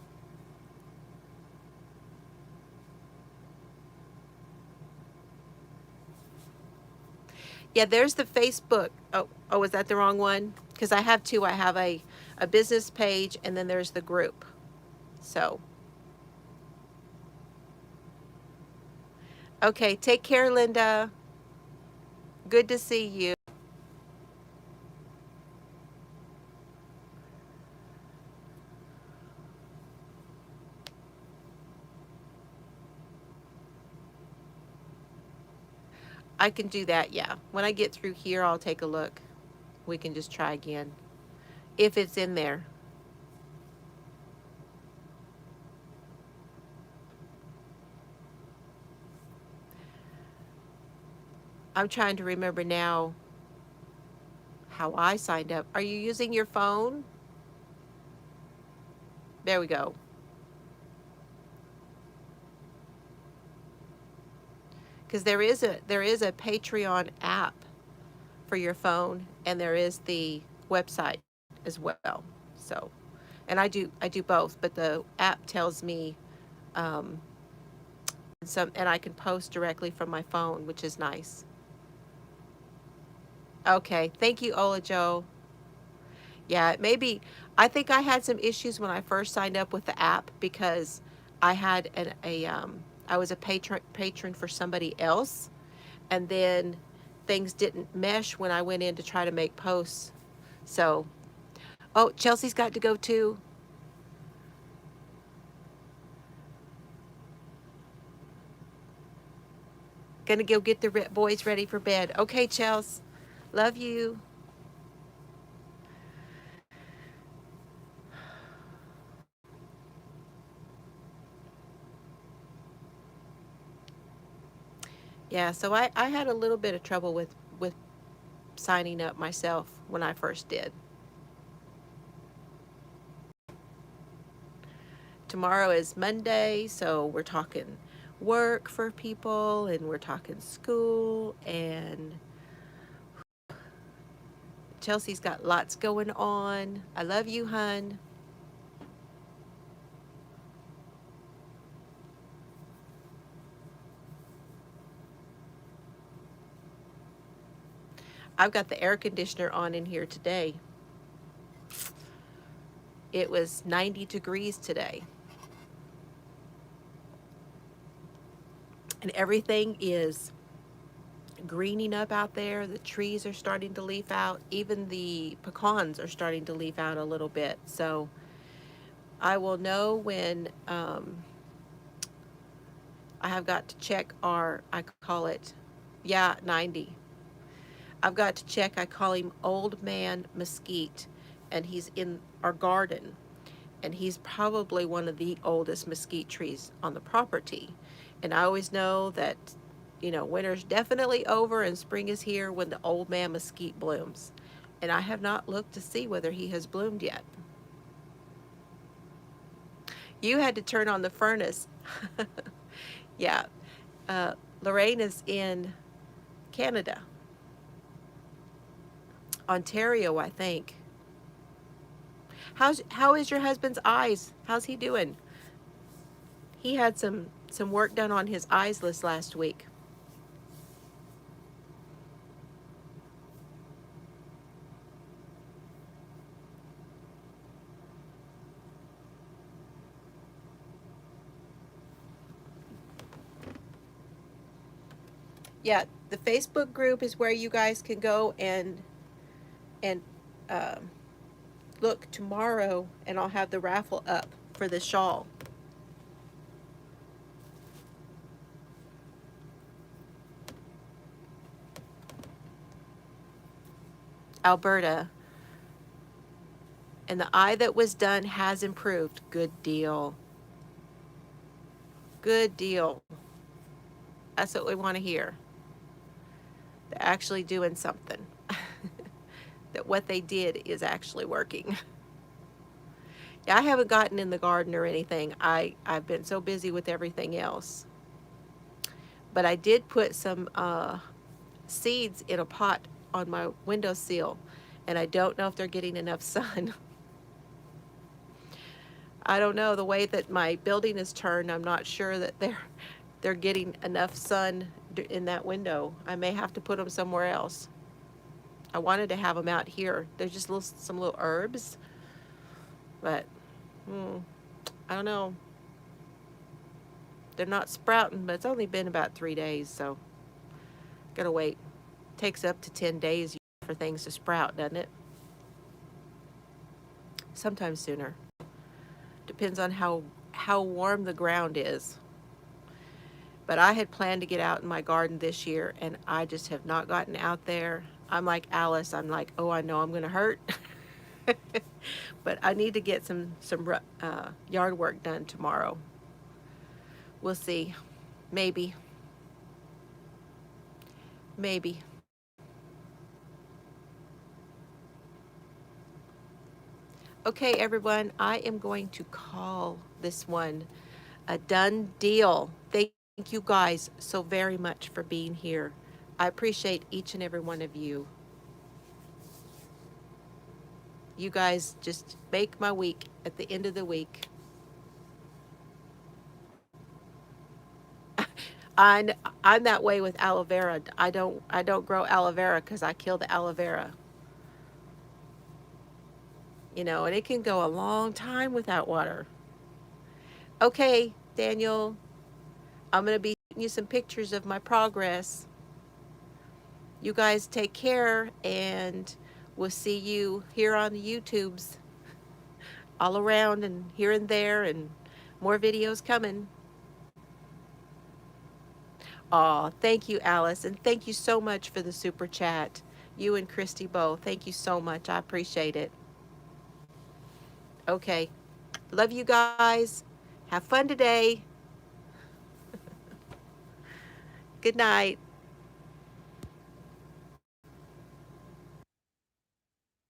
Yeah, there's the Facebook. Oh, is that the wrong one? Because I have two. I have a business page and then there's the group. So. Okay, take care, Linda. Good to see you. I can do that, yeah. When I get through here, I'll take a look. We can just try again. If it's in there. I'm trying to remember now how I signed up. Are you using your phone? There we go. Because there is a Patreon app for your phone, and there is the website as well. So, and I do both, but the app tells me and I can post directly from my phone, which is nice. Okay, thank you, Ola Joe. Yeah, maybe I think I had some issues when I first signed up with the app because I had I was a patron for somebody else, and then things didn't mesh when I went in to try to make posts. So, oh, Chelsea's got to go too. Gonna go get the boys ready for bed. Okay, Chels. Love you. Yeah, so I had a little bit of trouble with signing up myself when I first did. Tomorrow is Monday, so we're talking work for people and we're talking school, and Chelsea's got lots going on. I love you, hun. I've got the air conditioner on in here today. It was 90 degrees today. And everything is greening up out there. The trees are starting to leaf out. Even the pecans are starting to leaf out a little bit. So I will know when I have got to check our, I call it, yeah, 90. I've got to check, I call him Old Man Mesquite, and he's in our garden. And he's probably one of the oldest mesquite trees on the property. And I always know that, winter's definitely over and spring is here when the old man mesquite blooms. And I have not looked to see whether he has bloomed yet. You had to turn on the furnace. Yeah. Lorraine is in Canada. Ontario, I think. How is your husband's eyes? How's he doing? He had some work done on his eyes this last week. Yeah, the Facebook group is where you guys can go and um, look tomorrow, and I'll have the raffle up for the shawl. Alberta. And the eye that was done has improved. Good deal. Good deal. That's what we want to hear. They're actually doing something. That what they did is actually working. Yeah, I haven't gotten in the garden or anything. I've been so busy with everything else. But I did put some seeds in a pot on my windowsill, and I don't know if they're getting enough sun. I don't know, the way that my building is turned, I'm not sure that they're getting enough sun in that window. I may have to put them somewhere else. I wanted to have them out here. They're just some little herbs, but I don't know. They're not sprouting, but it's only been about 3 days, so gotta wait. Takes up to 10 days for things to sprout, doesn't it? Sometimes sooner. Depends on how warm the ground is. But I had planned to get out in my garden this year, and I just have not gotten out there. I'm like Alice. I'm like, oh, I know I'm going to hurt. But I need to get some yard work done tomorrow. We'll see. Maybe. Maybe. Okay, everyone, I am going to call this one a done deal. Thank you guys so very much for being here. I appreciate each and every one of you. You guys just make my week at the end of the week. I'm that way with aloe vera. I don't grow aloe vera because I kill the aloe vera. And it can go a long time without water. Okay, Daniel, I'm gonna be shooting you some pictures of my progress. You guys take care, and we'll see you here on the YouTubes all around and here and there, and more videos coming. Aw, thank you, Alice, and thank you so much for the super chat. You and Christy both. Thank you so much. I appreciate it. Okay. Love you guys. Have fun today. Good night.